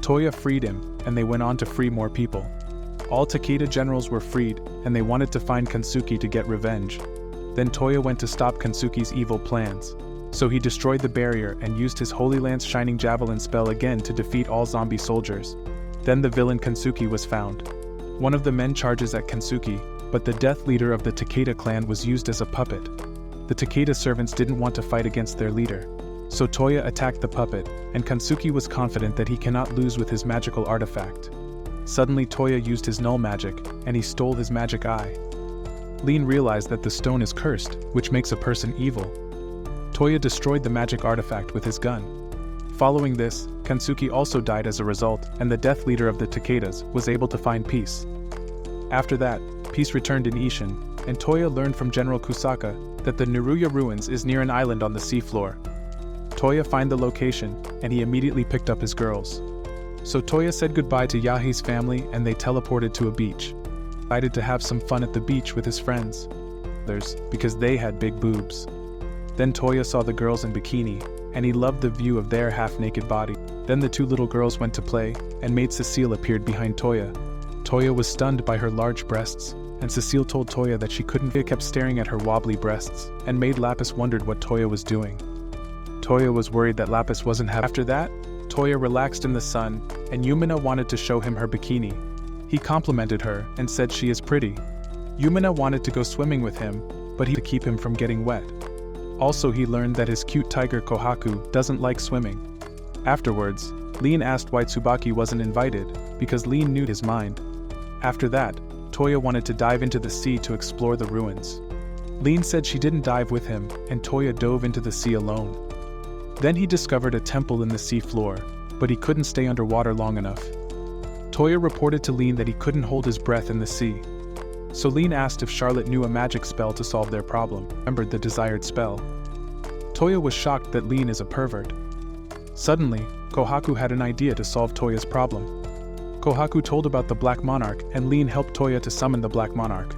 Touya freed him, and they went on to free more people. All Takeda generals were freed, and they wanted to find Kansuki to get revenge. Then Touya went to stop Kansuki's evil plans. So he destroyed the barrier and used his Holy Lance Shining Javelin spell again to defeat all zombie soldiers. Then the villain Kansuki was found. One of the men charges at Kansuki, but the death leader of the Takeda clan was used as a puppet. The Takeda servants didn't want to fight against their leader. So Touya attacked the puppet, and Kansuki was confident that he cannot lose with his magical artifact. Suddenly Touya used his null magic, and he stole his magic eye. Lean realized that the stone is cursed, which makes a person evil. Touya destroyed the magic artifact with his gun. Following this, Kansuki also died as a result, and the death leader of the Takedas was able to find peace. After that, peace returned in Ishin, and Touya learned from General Kusaka that the Naruya ruins is near an island on the seafloor. Touya found the location, and he immediately picked up his girls. So Touya said goodbye to Yahi's family and they teleported to a beach. Decided to have some fun at the beach with his friends. Because they had big boobs. Then Touya saw the girls in bikini, and he loved the view of their half-naked body. Then the two little girls went to play, and Maid Cecile appeared behind Touya. Touya was stunned by her large breasts, and Cecile told Touya that she couldn't. Touya kept staring at her wobbly breasts, and Maid Lapis wondered what Touya was doing. Touya was worried that Lapis wasn't happy. After that, Touya relaxed in the sun, and Yumina wanted to show him her bikini. He complimented her and said she is pretty. Yumina wanted to go swimming with him, but he had to keep him from getting wet. Also, he learned that his cute tiger Kohaku doesn't like swimming. Afterwards, Lean asked why Tsubaki wasn't invited, because Lean knew his mind. After that, Touya wanted to dive into the sea to explore the ruins. Lean said she didn't dive with him, and Touya dove into the sea alone. Then he discovered a temple in the sea floor, but he couldn't stay underwater long enough. Touya reported to Lean that he couldn't hold his breath in the sea. So Lean asked if Charlotte knew a magic spell to solve their problem, remembered the desired spell. Touya was shocked that Lean is a pervert. Suddenly, Kohaku had an idea to solve Toya's problem. Kohaku told about the Black Monarch, and Lean helped Touya to summon the Black Monarch.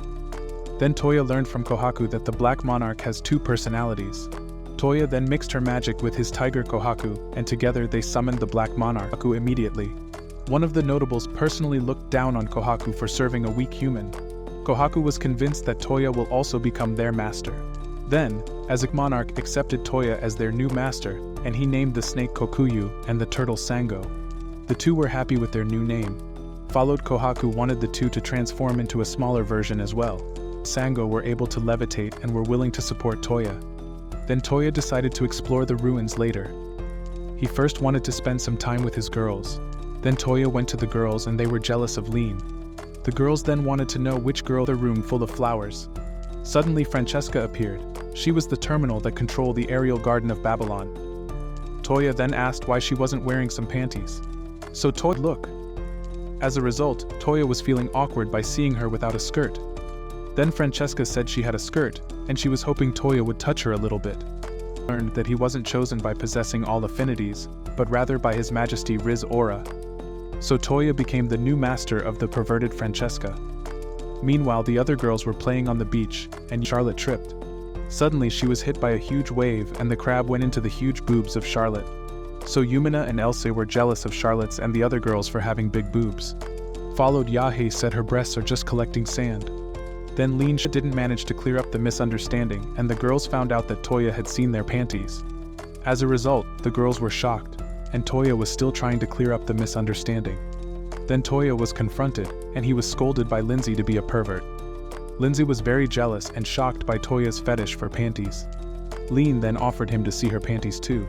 Then Touya learned from Kohaku that the Black Monarch has two personalities. Touya then mixed her magic with his tiger Kohaku, and together they summoned the Black Monarch. Kohaku immediately. One of the notables personally looked down on Kohaku for serving a weak human. Kohaku was convinced that Touya will also become their master. Then, as a monarch accepted Touya as their new master, and he named the snake Kokuyu and the turtle Sango. The two were happy with their new name. Followed Kohaku wanted the two to transform into a smaller version as well. Sango were able to levitate and were willing to support Touya. Then Touya decided to explore the ruins later. He first wanted to spend some time with his girls. Then Touya went to the girls and they were jealous of Lean. The girls then wanted to know which girl the room full of flowers. Suddenly Francesca appeared. She was the terminal that controlled the aerial garden of Babylon. Touya then asked why she wasn't wearing some panties. So Touya look. As a result, Touya was feeling awkward by seeing her without a skirt. Then Francesca said she had a skirt, and she was hoping Touya would touch her a little bit. Learned that he wasn't chosen by possessing all affinities, but rather by His Majesty Rizz aura. So Touya became the new master of the perverted Francesca. Meanwhile, the other girls were playing on the beach, and Charlotte tripped. Suddenly she was hit by a huge wave and the crab went into the huge boobs of Charlotte. So Yumina and Elsa were jealous of Charlotte's and the other girls for having big boobs. Followed Yahe said her breasts are just collecting sand. Then Lean didn't manage to clear up the misunderstanding and the girls found out that Touya had seen their panties. As a result, the girls were shocked, and Touya was still trying to clear up the misunderstanding. Then Touya was confronted, and he was scolded by Lindsay to be a pervert. Lindsay was very jealous and shocked by Toya's fetish for panties. Lean then offered him to see her panties too.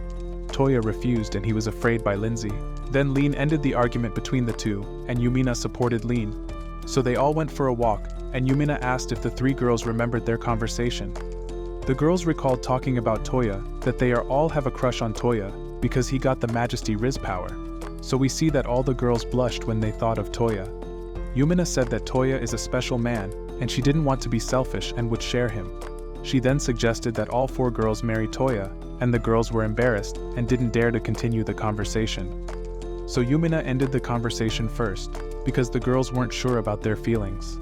Touya refused and he was afraid by Lindsay. Then Lean ended the argument between the two, and Yumina supported Lean. So they all went for a walk, and Yumina asked if the three girls remembered their conversation. The girls recalled talking about Touya, that they all have a crush on Touya, because he got the Majesty Rizz power. So we see that all the girls blushed when they thought of Touya. Yumina said that Touya is a special man, and she didn't want to be selfish and would share him. She then suggested that all 4 girls marry Touya, and the girls were embarrassed and didn't dare to continue the conversation. So Yumina ended the conversation first, because the girls weren't sure about their feelings.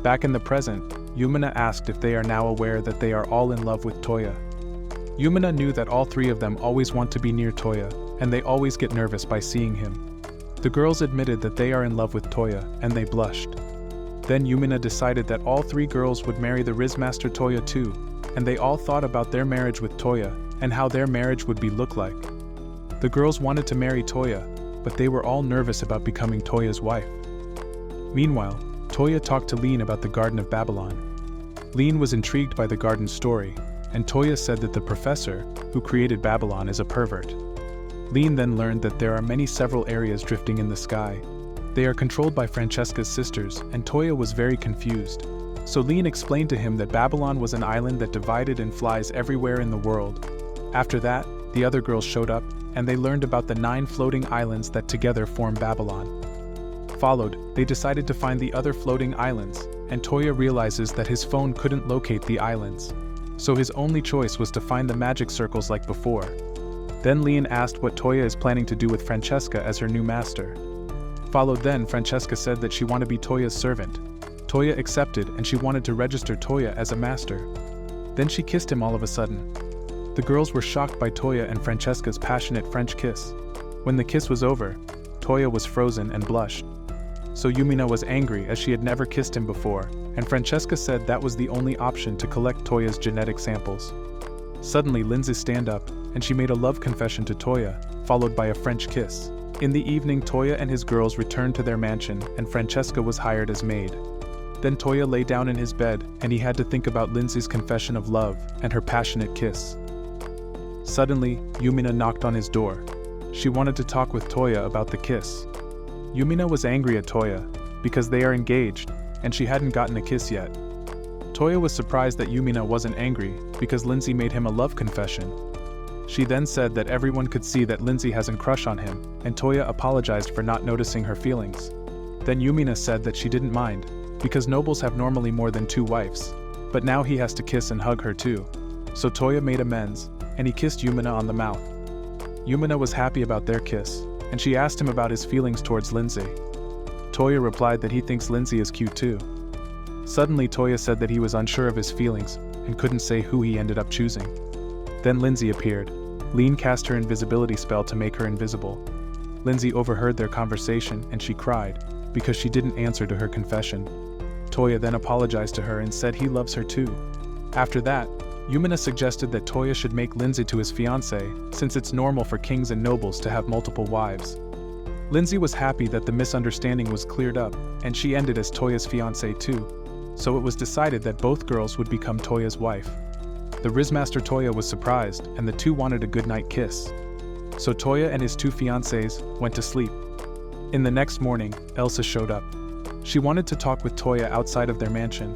Back in the present, Yumina asked if they are now aware that they are all in love with Touya. Yumina knew that all 3 of them always want to be near Touya, and they always get nervous by seeing him. The girls admitted that they are in love with Touya, and they blushed. Then Yumina decided that all 3 girls would marry the Rizz Master Touya too, and they all thought about their marriage with Touya, and how their marriage would look like. The girls wanted to marry Touya, but they were all nervous about becoming Toya's wife. Meanwhile, Touya talked to Lled about the Garden of Babylon. Lled was intrigued by the garden's story, and Touya said that the professor, who created Babylon, is a pervert. Lled then learned that there are many several areas drifting in the sky. They are controlled by Francesca's sisters, and Touya was very confused. So Lled explained to him that Babylon was an island that divided and flies everywhere in the world. After that, the other girls showed up, and they learned about the 9 floating islands that together form Babylon. Followed, they decided to find the other floating islands, and Touya realizes that his phone couldn't locate the islands. So his only choice was to find the magic circles like before. Then Lled asked what Touya is planning to do with Francesca as her new master. Followed then, Francesca said that she wanted to be Touya's servant. Touya accepted, and she wanted to register Touya as a master. Then she kissed him all of a sudden. The girls were shocked by Touya and Francesca's passionate French kiss. When the kiss was over, Touya was frozen and blushed. So Yumina was angry as she had never kissed him before, and Francesca said that was the only option to collect Touya's genetic samples. Suddenly Lindsay stand up, and she made a love confession to Touya, followed by a French kiss. In the evening, Touya and his girls returned to their mansion, and Francesca was hired as maid. Then Touya lay down in his bed, and he had to think about Lindsay's confession of love and her passionate kiss. Suddenly, Yumina knocked on his door. She wanted to talk with Touya about the kiss. Yumina was angry at Touya, because they are engaged, and she hadn't gotten a kiss yet. Touya was surprised that Yumina wasn't angry, because Lindsay made him a love confession. She then said that everyone could see that Lindsay hasn't crush on him, and Touya apologized for not noticing her feelings. Then Yumina said that she didn't mind, because nobles have normally more than 2 wives, but now he has to kiss and hug her too. So Touya made amends, and he kissed Yumina on the mouth. Yumina was happy about their kiss, and she asked him about his feelings towards Lindsay. Touya replied that he thinks Lindsay is cute too. Suddenly Touya said that he was unsure of his feelings, and couldn't say who he ended up choosing. Then Lindsay appeared. Lled cast her invisibility spell to make her invisible. Lindsay overheard their conversation, and she cried, because she didn't answer to her confession. Touya then apologized to her and said he loves her too. After that, Yumina suggested that Touya should make Lindsay to his fiancée, since it's normal for kings and nobles to have multiple wives. Lindsay was happy that the misunderstanding was cleared up, and she ended as Touya's fiancée too. So it was decided that both girls would become Touya's wife. The Rizz Master Touya was surprised, and the 2 wanted a goodnight kiss. So Touya and his 2 fiancés went to sleep. In the next morning, Elsa showed up. She wanted to talk with Touya outside of their mansion.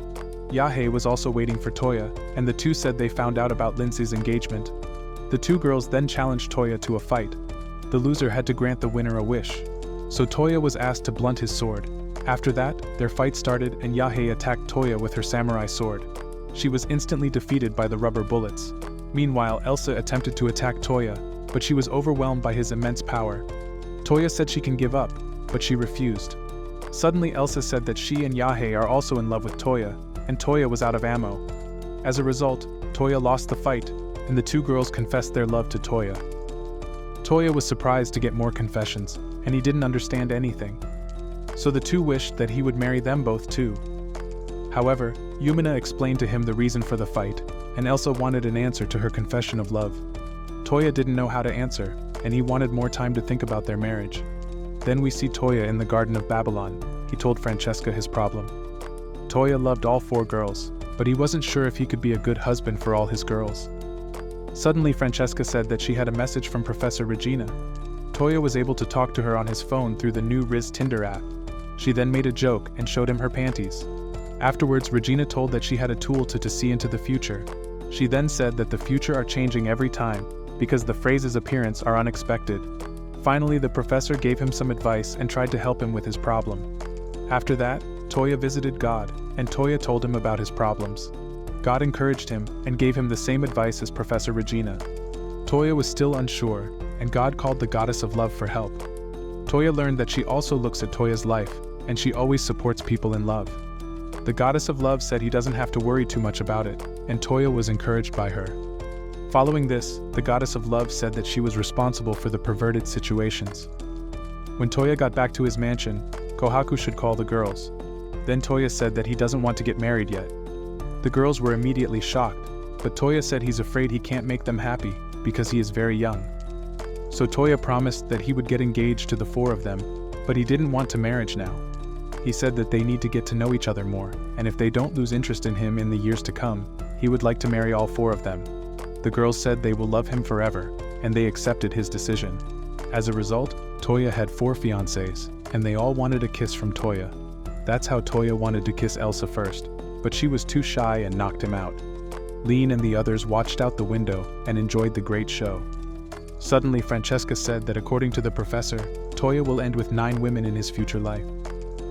Yahe was also waiting for Touya, and the 2 said they found out about Lindsay's engagement. The 2 girls then challenged Touya to a fight. The loser had to grant the winner a wish. So Touya was asked to blunt his sword. After that, their fight started, and Yahe attacked Touya with her samurai sword. She was instantly defeated by the rubber bullets. Meanwhile, Elsa attempted to attack Touya, but she was overwhelmed by his immense power. Touya said she can give up, but she refused. Suddenly Elsa said that she and Yahe are also in love with Touya, and Touya was out of ammo. As a result, Touya lost the fight, and the 2 girls confessed their love to Touya. Touya was surprised to get more confessions, and he didn't understand anything. So the 2 wished that he would marry them both too. However, Yumina explained to him the reason for the fight, and Elsa wanted an answer to her confession of love. Touya didn't know how to answer, and he wanted more time to think about their marriage. Then we see Touya in the Garden of Babylon. He told Francesca his problem. Touya loved all 4 girls, but he wasn't sure if he could be a good husband for all his girls. Suddenly Francesca said that she had a message from Professor Regina. Touya was able to talk to her on his phone through the new Rizz Tinder app. She then made a joke and showed him her panties. Afterwards, Regina told that she had a tool to see into the future. She then said that the future are changing every time, because the phrase's appearance are unexpected. Finally, the professor gave him some advice and tried to help him with his problem. After that, Touya visited God, and Touya told him about his problems. God encouraged him and gave him the same advice as Professor Regina. Touya was still unsure, and God called the goddess of love for help. Touya learned that she also looks at Toya's life, and she always supports people in love. The goddess of love said he doesn't have to worry too much about it, and Touya was encouraged by her. Following this, the goddess of love said that she was responsible for the perverted situations. When Touya got back to his mansion, Kohaku should call the girls. Then Touya said that he doesn't want to get married yet. The girls were immediately shocked, but Touya said he's afraid he can't make them happy because he is very young. So Touya promised that he would get engaged to the 4 of them, but he didn't want to marriage now. He said that they need to get to know each other more, and if they don't lose interest in him in the years to come, he would like to marry all 4 of them. The girls said they will love him forever, and they accepted his decision. As a result, Touya had 4 fiancés, and they all wanted a kiss from Touya. That's how Touya wanted to kiss Elsa first, but she was too shy and knocked him out. Lean and the others watched out the window and enjoyed the great show. Suddenly Francesca said that according to the professor, Touya will end with 9 women in his future life.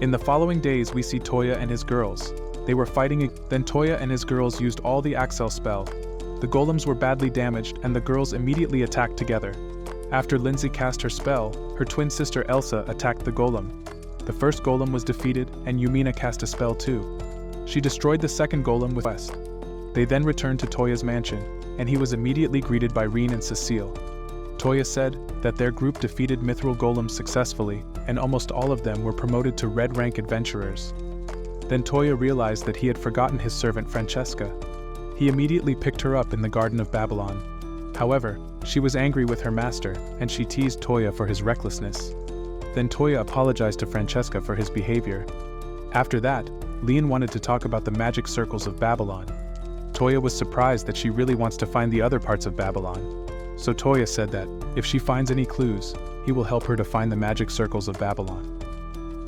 In the following days we see Touya and his girls. They were fighting, then Touya and his girls used all the Axel spell. The golems were badly damaged and the girls immediately attacked together. After Lindsay cast her spell, her twin sister Elsa attacked the golem. The first golem was defeated and Yumina cast a spell too. She destroyed the second golem with West. They then returned to Toya's mansion, and he was immediately greeted by Reen and Cecile. Touya said that their group defeated mithril golems successfully, and almost all of them were promoted to red rank adventurers. Then Touya realized that he had forgotten his servant Francesca. He immediately picked her up in the Garden of Babylon. However, she was angry with her master, and she teased Touya for his recklessness. Then Touya apologized to Francesca for his behavior. After that, Leon wanted to talk about the magic circles of Babylon. Touya was surprised that she really wants to find the other parts of Babylon. So Touya said that, if she finds any clues, he will help her to find the magic circles of Babylon.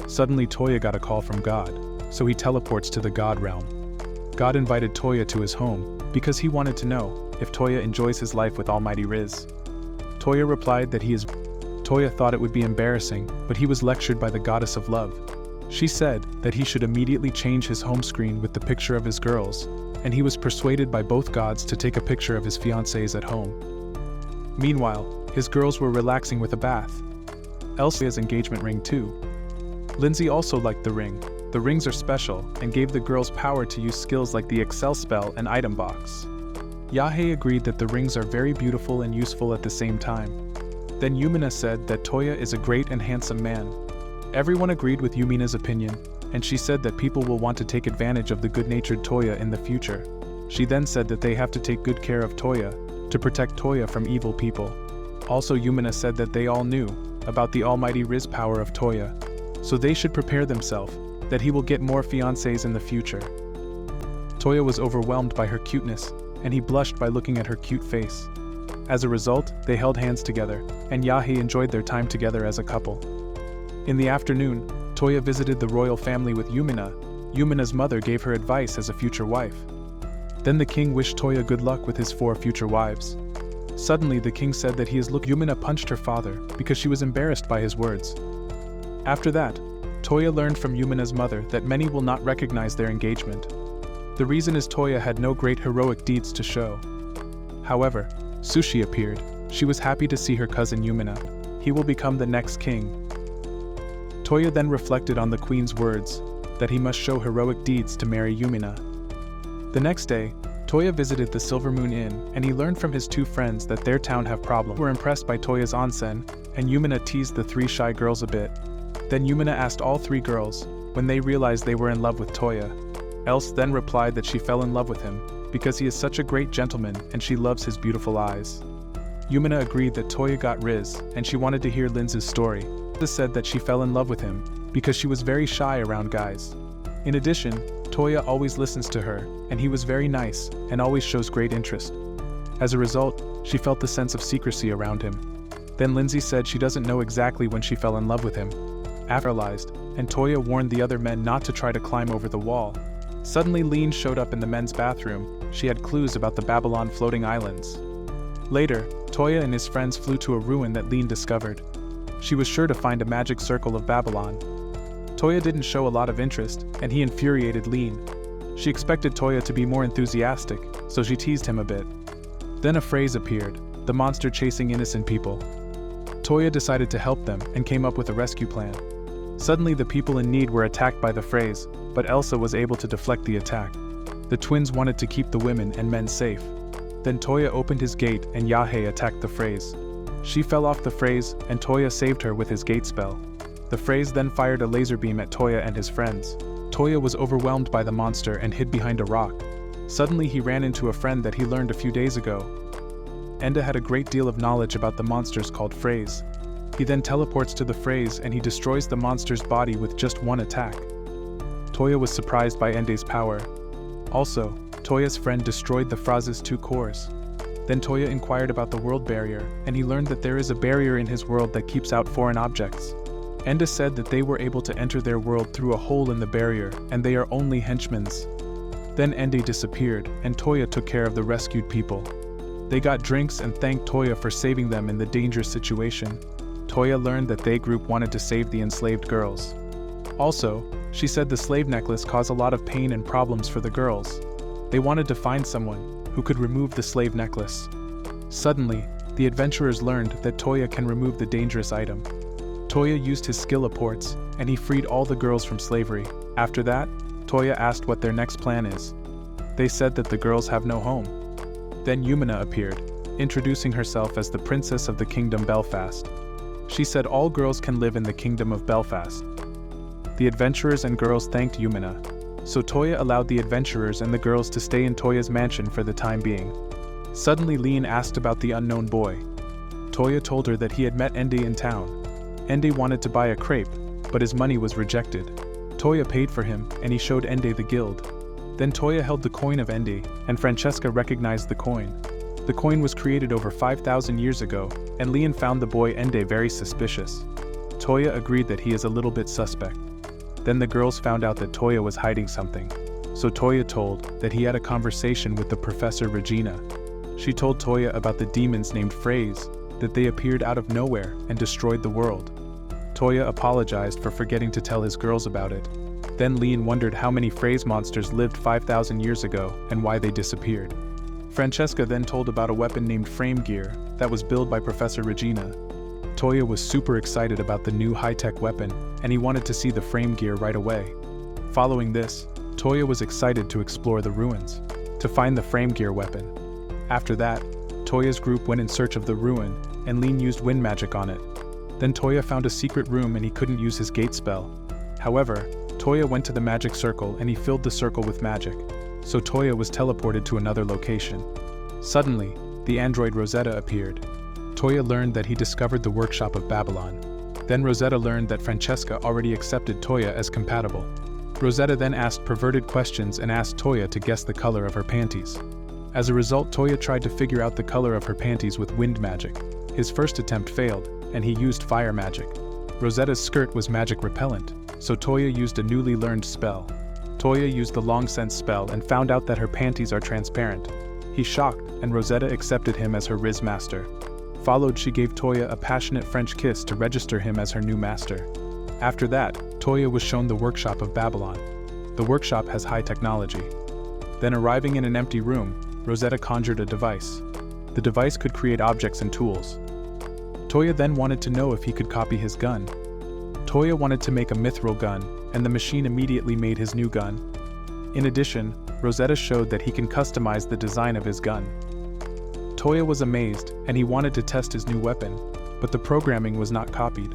Suddenly Touya got a call from God, so he teleports to the God realm. God invited Touya to his home, because he wanted to know if Touya enjoys his life with Almighty Rizz. Touya replied that he is. Touya thought it would be embarrassing, but he was lectured by the goddess of love. She said that he should immediately change his home screen with the picture of his girls, and he was persuaded by both gods to take a picture of his fiancées at home. Meanwhile, his girls were relaxing with a bath. Elsa's engagement ring too. Lindsay also liked the ring. The rings are special, and gave the girls power to use skills like the Excel spell and item box. Yahe agreed that the rings are very beautiful and useful at the same time. Then Yumina said that Touya is a great and handsome man. Everyone agreed with Yumina's opinion, and she said that people will want to take advantage of the good-natured Touya in the future. She then said that they have to take good care of Touya, to protect Touya from evil people. Also Yumina said that they all knew about the almighty Rizz power of Touya, so they should prepare themselves, that he will get more fiancés in the future. Touya was overwhelmed by her cuteness, and he blushed by looking at her cute face. As a result, they held hands together, and Yahe enjoyed their time together as a couple. In the afternoon, Touya visited the royal family with Yumina. Yumina's mother gave her advice as a future wife. Then the king wished Touya good luck with his 4 future wives. Suddenly the king said that he is Yumina punched her father because she was embarrassed by his words. After that, Touya learned from Yumina's mother that many will not recognize their engagement. The reason is Touya had no great heroic deeds to show. However, Sushi appeared. She was happy to see her cousin Yumina. He will become the next king. Touya then reflected on the queen's words, that he must show heroic deeds to marry Yumina. The next day, Touya visited the Silver Moon Inn, and he learned from his 2 friends that their town have problems. They were impressed by Toya's onsen, and Yumina teased the 3 shy girls a bit. Then Yumina asked all 3 girls, when they realized they were in love with Touya. Else then replied that she fell in love with him, because he is such a great gentleman and she loves his beautiful eyes. Yumina agreed that Touya got Rizz, and she wanted to hear Linz's story. Rizz said that she fell in love with him, because she was very shy around guys. In addition, Touya always listens to her, and he was very nice, and always shows great interest. As a result, she felt the sense of secrecy around him. Then Lindsay said she doesn't know exactly when she fell in love with him. After realized, and Touya warned the other men not to try to climb over the wall. Suddenly Lean showed up in the men's bathroom. She had clues about the Babylon floating islands. Later, Touya and his friends flew to a ruin that lled discovered. She was sure to find a magic circle of Babylon. Touya didn't show a lot of interest, and he infuriated lled. She expected Touya to be more enthusiastic, so she teased him a bit. Then a phrase appeared, the monster chasing innocent people. Touya decided to help them and came up with a rescue plan. Suddenly the people in need were attacked by the phrase, but Elsa was able to deflect the attack. The twins wanted to keep the women and men safe. Then Touya opened his gate and Yahe attacked the phrase. She fell off the phrase, and Touya saved her with his gate spell. The phrase then fired a laser beam at Touya and his friends. Touya was overwhelmed by the monster and hid behind a rock. Suddenly he ran into a friend that he learned a few days ago. Enda had a great deal of knowledge about the monsters called phrase. He then teleports to the phrase and he destroys the monster's body with just one attack. Touya was surprised by Ende's power. Also, Toya's friend destroyed the phrase's 2 cores. Then Touya inquired about the world barrier, and he learned that there is a barrier in his world that keeps out foreign objects. Enda said that they were able to enter their world through a hole in the barrier, and they are only henchmen's. Then Ende disappeared, and Touya took care of the rescued people. They got drinks and thanked Touya for saving them in the dangerous situation. Touya learned that they group wanted to save the enslaved girls. Also, she said the slave necklace caused a lot of pain and problems for the girls. They wanted to find someone who could remove the slave necklace. Suddenly, the adventurers learned that Touya can remove the dangerous item. Touya used his skill apports, and he freed all the girls from slavery. After that, Touya asked what their next plan is. They said that the girls have no home. Then Yumina appeared, introducing herself as the princess of the kingdom Belfast. She said all girls can live in the kingdom of Belfast. The adventurers and girls thanked Yumina. So Touya allowed the adventurers and the girls to stay in Toya's mansion for the time being. Suddenly lled asked about the unknown boy. Touya told her that he had met Ende in town. Ende wanted to buy a crepe, but his money was rejected. Touya paid for him, and he showed Ende the guild. Then Touya held the coin of Ende, and Francesca recognized the coin. The coin was created over 5,000 years ago, and lled found the boy Ende very suspicious. Touya agreed that he is a little bit suspect. Then the girls found out that Touya was hiding something. So Touya told that he had a conversation with the Professor Regina. She told Touya about the demons named Phrase, that they appeared out of nowhere and destroyed the world. Touya apologized for forgetting to tell his girls about it. Then lled wondered how many Phrase monsters lived 5,000 years ago and why they disappeared. Francesca then told about a weapon named Frame Gear that was built by Professor Regina. Touya was super excited about the new high-tech weapon, and he wanted to see the frame gear right away. Following this, Touya was excited to explore the ruins, to find the frame gear weapon. After that, Touya's group went in search of the ruin, and lled used wind magic on it. Then Touya found a secret room and he couldn't use his gate spell. However, Touya went to the magic circle and he filled the circle with magic. So Touya was teleported to another location. Suddenly, the android Rosetta appeared. Touya learned that he discovered the workshop of Babylon. Then Rosetta learned that Francesca already accepted Touya as compatible. Rosetta then asked perverted questions and asked Touya to guess the color of her panties. As a result, Touya tried to figure out the color of her panties with wind magic. His first attempt failed, and he used fire magic. Rosetta's skirt was magic repellent, so Touya used a newly learned spell. Touya used the long sense spell and found out that her panties are transparent. He shocked, and Rosetta accepted him as her Rizz master. Followed, she gave Touya a passionate French kiss to register him as her new master. After that, Touya was shown the workshop of Babylon. The workshop has high technology. Then, arriving in an empty room, Rosetta conjured a device. The device could create objects and tools. Touya then wanted to know if he could copy his gun. Touya wanted to make a mithril gun, and the machine immediately made his new gun. In addition, Rosetta showed that he can customize the design of his gun. Touya was amazed, and he wanted to test his new weapon, but the programming was not copied.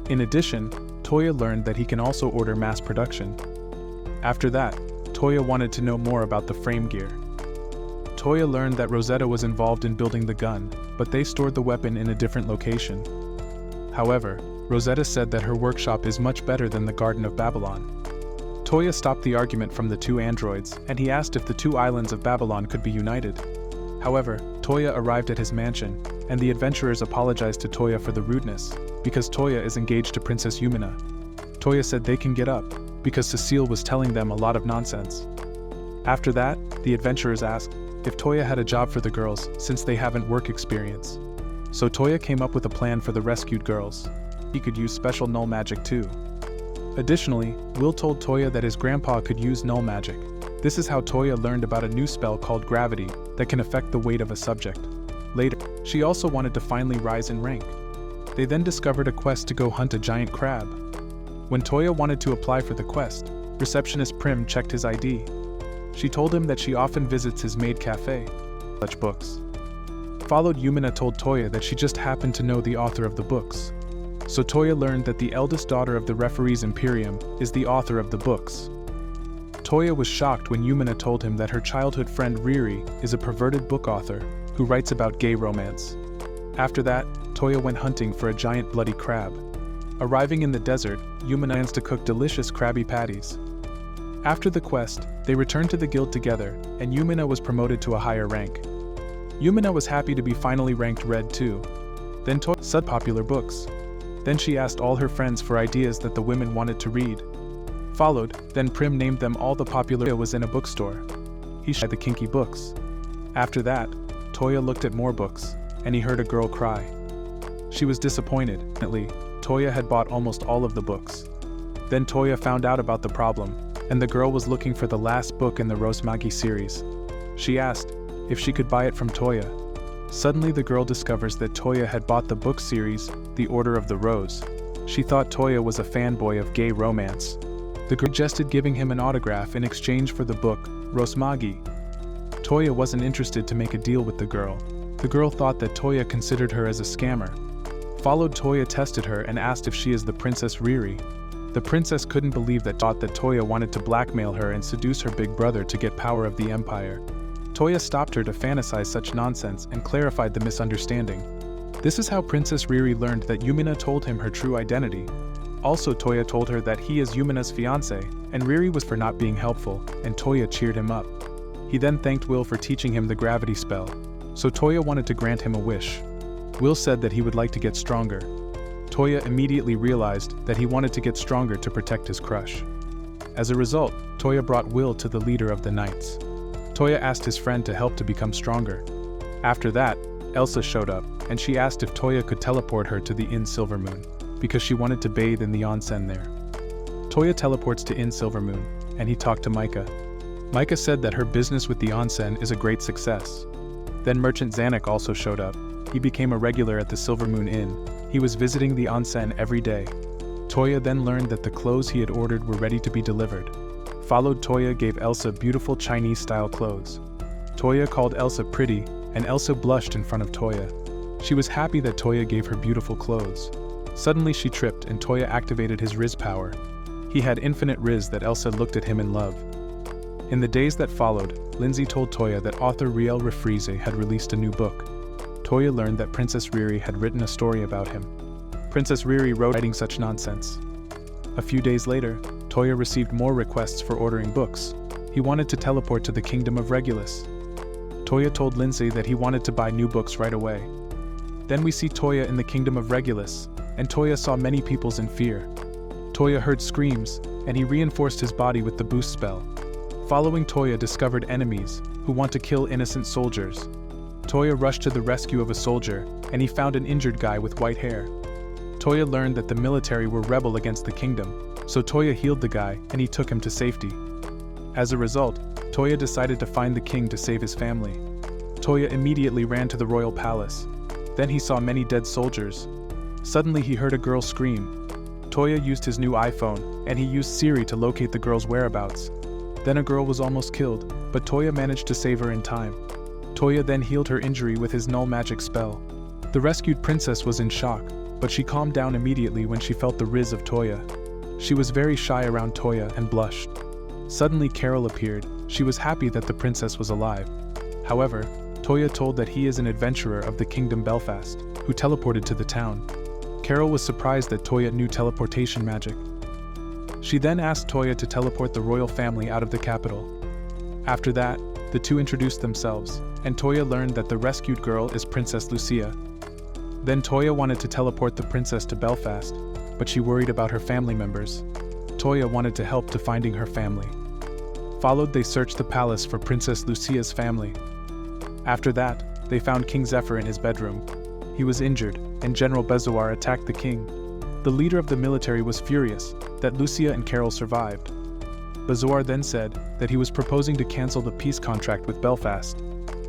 In addition, Touya learned that he can also order mass production. After that, Touya wanted to know more about the frame gear. Touya learned that Rosetta was involved in building the gun, but they stored the weapon in a different location. However, Rosetta said that her workshop is much better than the Garden of Babylon. Touya stopped the argument from the two androids, and he asked if the two islands of Babylon could be united. However, Touya arrived at his mansion, and the adventurers apologized to Touya for the rudeness, because Touya is engaged to Princess Yumina. Touya said they can get up, because Cecile was telling them a lot of nonsense. After that, the adventurers asked, if Touya had a job for the girls since they haven't work experience. So Touya came up with a plan for the rescued girls. He could use special null magic too. Additionally, Will told Touya that his grandpa could use null magic. This is how Touya learned about a new spell called gravity that can affect the weight of a subject. Later, she also wanted to finally rise in rank. They then discovered a quest to go hunt a giant crab. When Touya wanted to apply for the quest, receptionist Prim checked his ID. She told him that she often visits his maid cafe. Such books. Followed, Yumina told Touya that she just happened to know the author of the books. So Touya learned that the eldest daughter of the referee's Imperium is the author of the books. Touya was shocked when Yumina told him that her childhood friend Riri is a perverted book author who writes about gay romance. After that, Touya went hunting for a giant bloody crab. Arriving in the desert, Yumina plans to cook delicious Krabby Patties. After the quest, they returned to the guild together, and Yumina was promoted to a higher rank. Yumina was happy to be finally ranked red too. Then Touya said popular books. Then she asked all her friends for ideas that the women wanted to read. Followed, then Prim named them all the popular was in a bookstore. He showed the kinky books. After that, Touya looked at more books, and he heard a girl cry. She was disappointed. Touya had bought almost all of the books. Then Touya found out about the problem, and the girl was looking for the last book in the Rosmagi series. She asked if she could buy it from Touya. Suddenly the girl discovers that Touya had bought the book series, The Order of the Rose. She thought Touya was a fanboy of gay romance. The girl suggested giving him an autograph in exchange for the book, Rosmagi. Touya wasn't interested to make a deal with the girl. The girl thought that Touya considered her as a scammer. Followed, Touya tested her and asked if she is the Princess Riri. The princess couldn't believe that Touya wanted to blackmail her and seduce her big brother to get power of the empire. Touya stopped her to fantasize such nonsense and clarified the misunderstanding. This is how Princess Riri learned that Yumina told him her true identity. Also, Touya told her that he is Yumina's fiancé, and Riri was for not being helpful, and Touya cheered him up. He then thanked Will for teaching him the gravity spell. So Touya wanted to grant him a wish. Will said that he would like to get stronger. Touya immediately realized that he wanted to get stronger to protect his crush. As a result, Touya brought Will to the leader of the knights. Touya asked his friend to help to become stronger. After that, Elsa showed up, and she asked if Touya could teleport her to the Inn Silvermoon, because she wanted to bathe in the onsen there. Touya teleports to Inn Silvermoon, and he talked to Micah. Micah said that her business with the onsen is a great success. Then Merchant Zanuck also showed up. He became a regular at the Silvermoon Inn. He was visiting the onsen every day. Touya then learned that the clothes he had ordered were ready to be delivered. Followed, Touya gave Elsa beautiful Chinese-style clothes. Touya called Elsa pretty, and Elsa blushed in front of Touya. She was happy that Touya gave her beautiful clothes. Suddenly she tripped and Touya activated his Rizz power. He had infinite Rizz that Elsa looked at him in love. In the days that followed, Lindsay told Touya that author Riel Refrize had released a new book. Touya learned that Princess Riri had written a story about him. Princess Riri wrote writing such nonsense. A few days later, Touya received more requests for ordering books. He wanted to teleport to the kingdom of Regulus. Touya told Lindsay that he wanted to buy new books right away. Then we see Touya in the kingdom of Regulus, and Touya saw many peoples in fear. Touya heard screams, and he reinforced his body with the boost spell. Following, Touya discovered enemies who want to kill innocent soldiers. Touya rushed to the rescue of a soldier, and he found an injured guy with white hair. Touya learned that the military were rebel against the kingdom, so Touya healed the guy and he took him to safety. As a result, Touya decided to find the king to save his family. Touya immediately ran to the royal palace. Then he saw many dead soldiers. Suddenly he heard a girl scream. Touya used his new iPhone, and he used Siri to locate the girl's whereabouts. Then a girl was almost killed, but Touya managed to save her in time. Touya then healed her injury with his null magic spell. The rescued princess was in shock, but she calmed down immediately when she felt the Rizz of Touya. She was very shy around Touya and blushed. Suddenly Carol appeared. She was happy that the princess was alive. However, Touya told that he is an adventurer of the Kingdom Belfast, who teleported to the town. Carol was surprised that Touya knew teleportation magic. She then asked Touya to teleport the royal family out of the capital. After that, the two introduced themselves, and Touya learned that the rescued girl is Princess Lucia. Then Touya wanted to teleport the princess to Belfast, but she worried about her family members. Touya wanted to help to finding her family. Followed, they searched the palace for Princess Lucia's family. After that, they found King Zephyr in his bedroom. He was injured, and General Bezoar attacked the king. The leader of the military was furious that Lucia and Carol survived. Bezoar then said that he was proposing to cancel the peace contract with Belfast.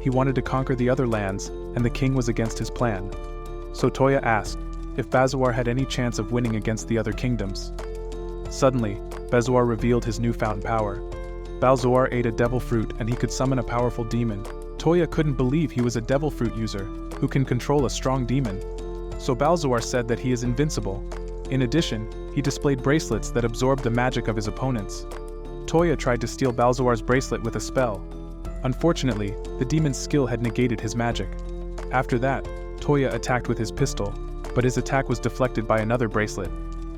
He wanted to conquer the other lands, and the king was against his plan. So Touya asked if Bezoar had any chance of winning against the other kingdoms. Suddenly, Bezoar revealed his newfound power. Bezoar ate a devil fruit and he could summon a powerful demon. Touya couldn't believe he was a devil fruit user who can control a strong demon. So Bezoar said that he is invincible. In addition, he displayed bracelets that absorbed the magic of his opponents. Touya tried to steal Bezoar's bracelet with a spell. Unfortunately, the demon's skill had negated his magic. After that, Touya attacked with his pistol, but his attack was deflected by another bracelet.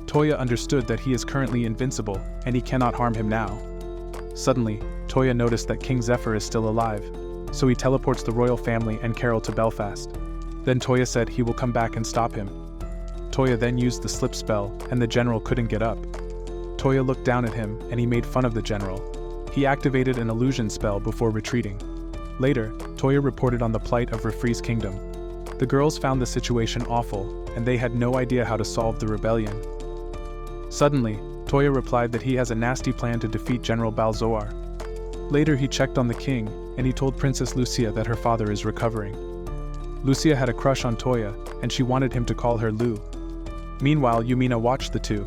Touya understood that he is currently invincible, and he cannot harm him now. Suddenly, Touya noticed that King Zephyr is still alive, so he teleports the royal family and Carol to Belfast. Then Touya said he will come back and stop him. Touya then used the slip spell, and the general couldn't get up. Touya looked down at him, and he made fun of the general. He activated an illusion spell before retreating. Later, Touya reported on the plight of Refree's kingdom. The girls found the situation awful, and they had no idea how to solve the rebellion. Suddenly, Touya replied that he has a nasty plan to defeat General Bezoar. Later he checked on the king, and he told Princess Lucia that her father is recovering. Lucia had a crush on Touya, and she wanted him to call her Lu. Meanwhile, Yumina watched the two.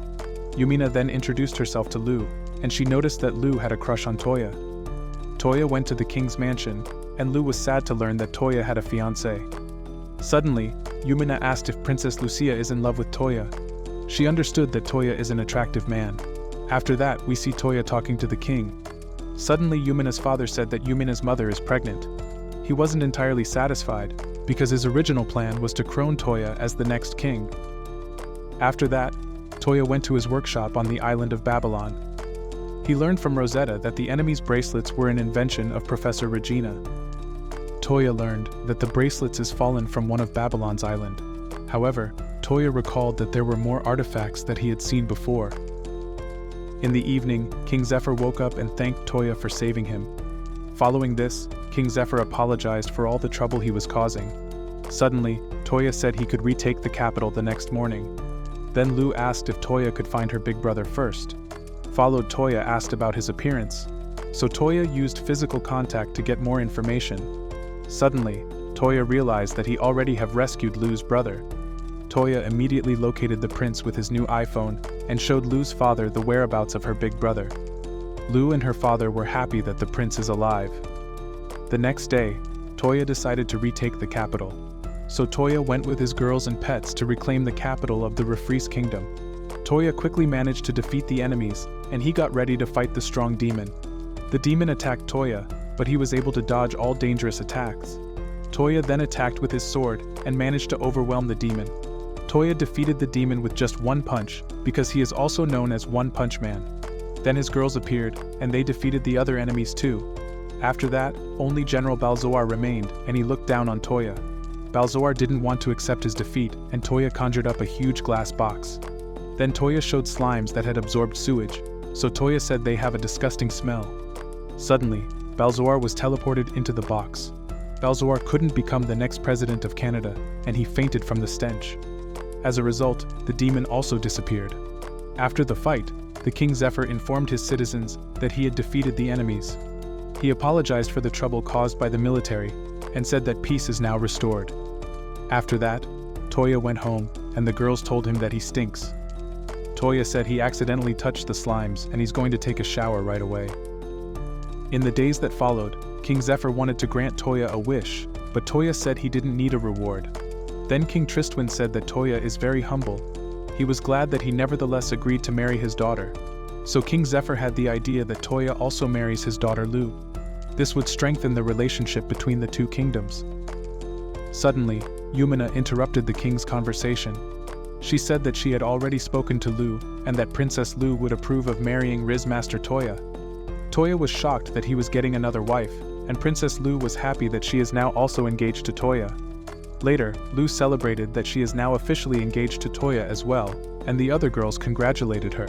Yumina then introduced herself to Lu, and she noticed that Lu had a crush on Touya. Touya went to the king's mansion, and Lu was sad to learn that Touya had a fiancé. Suddenly, Yumina asked if Princess Lucia is in love with Touya. She understood that Touya is an attractive man. After that, we see Touya talking to the king. Suddenly, Yumina's father said that Yumina's mother is pregnant. He wasn't entirely satisfied, because his original plan was to crown Touya as the next king. After that, Touya went to his workshop on the island of Babylon. He learned from Rosetta that the enemy's bracelets were an invention of Professor Regina. Touya learned that the bracelets is fallen from one of Babylon's island. However, Touya recalled that there were more artifacts that he had seen before. In the evening, King Zephyr woke up and thanked Touya for saving him. Following this, King Zephyr apologized for all the trouble he was causing. Suddenly, Touya said he could retake the capital the next morning. Then Lu asked if Touya could find her big brother first. Followed, Touya asked about his appearance. So Touya used physical contact to get more information. Suddenly, Touya realized that he already have rescued Lu's brother. Touya immediately located the prince with his new iPhone and showed Lu's father the whereabouts of her big brother. Lu and her father were happy that the prince is alive. The next day, Touya decided to retake the capital. So Touya went with his girls and pets to reclaim the capital of the Refree's kingdom. Touya quickly managed to defeat the enemies, and he got ready to fight the strong demon. The demon attacked Touya, but he was able to dodge all dangerous attacks. Touya then attacked with his sword and managed to overwhelm the demon. Touya defeated the demon with just one punch, because he is also known as One Punch Man. Then his girls appeared, and they defeated the other enemies too. After that, only General Bezoar remained, and he looked down on Touya. Bezoar didn't want to accept his defeat, and Touya conjured up a huge glass box. Then Touya showed slimes that had absorbed sewage, so Touya said they have a disgusting smell. Suddenly, Bezoar was teleported into the box. Bezoar couldn't become the next president of Canada, and he fainted from the stench. As a result, the demon also disappeared. After the fight, the King Zephyr informed his citizens that he had defeated the enemies. He apologized for the trouble caused by the military, and said that peace is now restored. After that, Touya went home, and the girls told him that he stinks. Touya said he accidentally touched the slimes and he's going to take a shower right away. In the days that followed, King Zephyr wanted to grant Touya a wish, but Touya said he didn't need a reward. Then King Tristwin said that Touya is very humble. He was glad that he nevertheless agreed to marry his daughter. So King Zephyr had the idea that Touya also marries his daughter Lu. This would strengthen the relationship between the two kingdoms. Suddenly, Yumina interrupted the king's conversation. She said that she had already spoken to Lu, and that Princess Lu would approve of marrying Rizz Master Touya. Touya was shocked that he was getting another wife, and Princess Lu was happy that she is now also engaged to Touya. Later, Lu celebrated that she is now officially engaged to Touya as well, and the other girls congratulated her.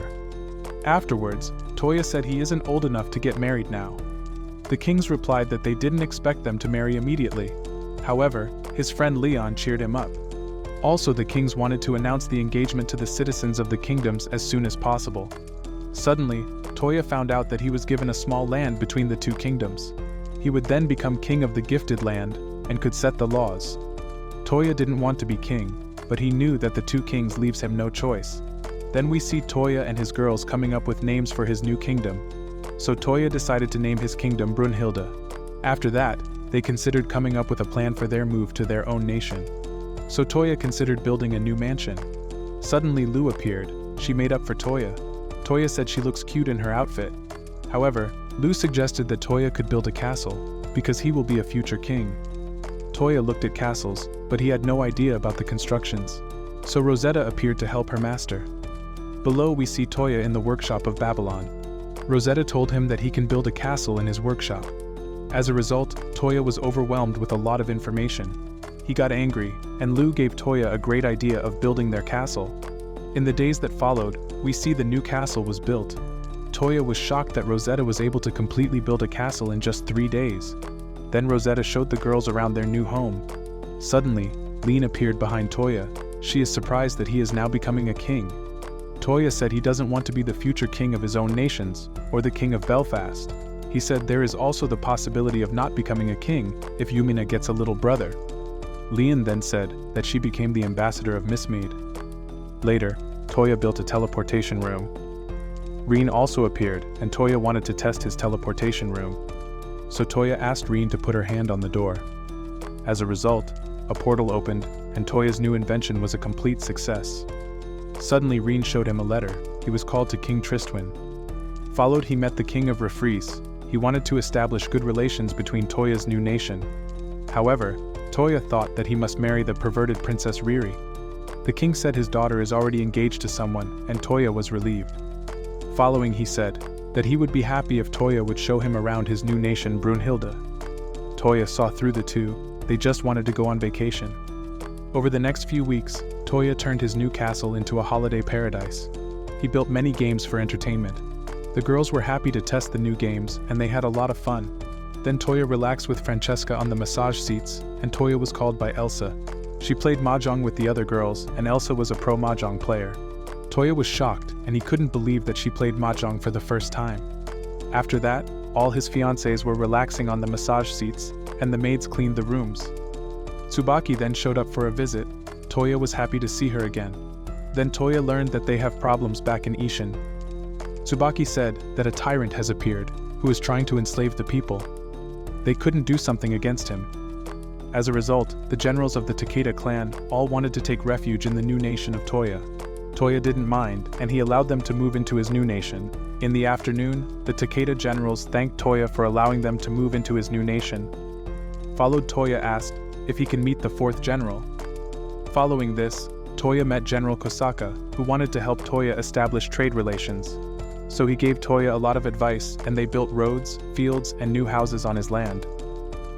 Afterwards, Touya said he isn't old enough to get married now. The kings replied that they didn't expect them to marry immediately. However, his friend Leon cheered him up. Also, the kings wanted to announce the engagement to the citizens of the kingdoms as soon as possible. Suddenly, Touya found out that he was given a small land between the two kingdoms. He would then become king of the gifted land, and could set the laws. Touya didn't want to be king, but he knew that the two kings leaves him no choice. Then we see Touya and his girls coming up with names for his new kingdom. So Touya decided to name his kingdom Brunhilde. After that, they considered coming up with a plan for their move to their own nation. So Touya considered building a new mansion. Suddenly Lu appeared. She made up for Touya. Touya said she looks cute in her outfit. However, Lu suggested that Touya could build a castle, because he will be a future king. Touya looked at castles, but he had no idea about the constructions. So Rosetta appeared to help her master. Below we see Touya in the workshop of Babylon. Rosetta told him that he can build a castle in his workshop. As a result, Touya was overwhelmed with a lot of information. He got angry, and Lu gave Touya a great idea of building their castle. In the days that followed, we see the new castle was built. Touya was shocked that Rosetta was able to completely build a castle in just 3 days. Then Rosetta showed the girls around their new home. Suddenly, Lean appeared behind Touya. She is surprised that he is now becoming a king. Touya said he doesn't want to be the future king of his own nations, or the king of Belfast. He said there is also the possibility of not becoming a king if Yumina gets a little brother. Leon then said that she became the ambassador of Mistmead. Later, Touya built a teleportation room. Reen also appeared, and Touya wanted to test his teleportation room. So Touya asked Reen to put her hand on the door. As a result, a portal opened, and Touya's new invention was a complete success. Suddenly Reen showed him a letter. He was called to King Tristwin. Followed, he met the king of Refreeze. He wanted to establish good relations between Touya's new nation. However, Touya thought that he must marry the perverted Princess Riri. The king said his daughter is already engaged to someone, and Touya was relieved. Following, he said that he would be happy if Touya would show him around his new nation Brunhilde. Touya saw through the two. They just wanted to go on vacation. Over the next few weeks, Touya turned his new castle into a holiday paradise. He built many games for entertainment. The girls were happy to test the new games, and they had a lot of fun. Then Touya relaxed with Francesca on the massage seats, and Touya was called by Elsa. She played mahjong with the other girls, and Elsa was a pro mahjong player. Touya was shocked, and he couldn't believe that she played mahjong for the first time. After that, all his fiancées were relaxing on the massage seats, and the maids cleaned the rooms. Tsubaki then showed up for a visit. Touya was happy to see her again. Then Touya learned that they have problems back in Ishin. Tsubaki said that a tyrant has appeared, who is trying to enslave the people. They couldn't do something against him. As a result, the generals of the Takeda clan all wanted to take refuge in the new nation of Touya. Touya didn't mind, and he allowed them to move into his new nation. In the afternoon, the Takeda generals thanked Touya for allowing them to move into his new nation. Followed, Touya asked if he can meet the 4th general. Following this, Touya met General Kosaka, who wanted to help Touya establish trade relations. So he gave Touya a lot of advice, and they built roads, fields, and new houses on his land.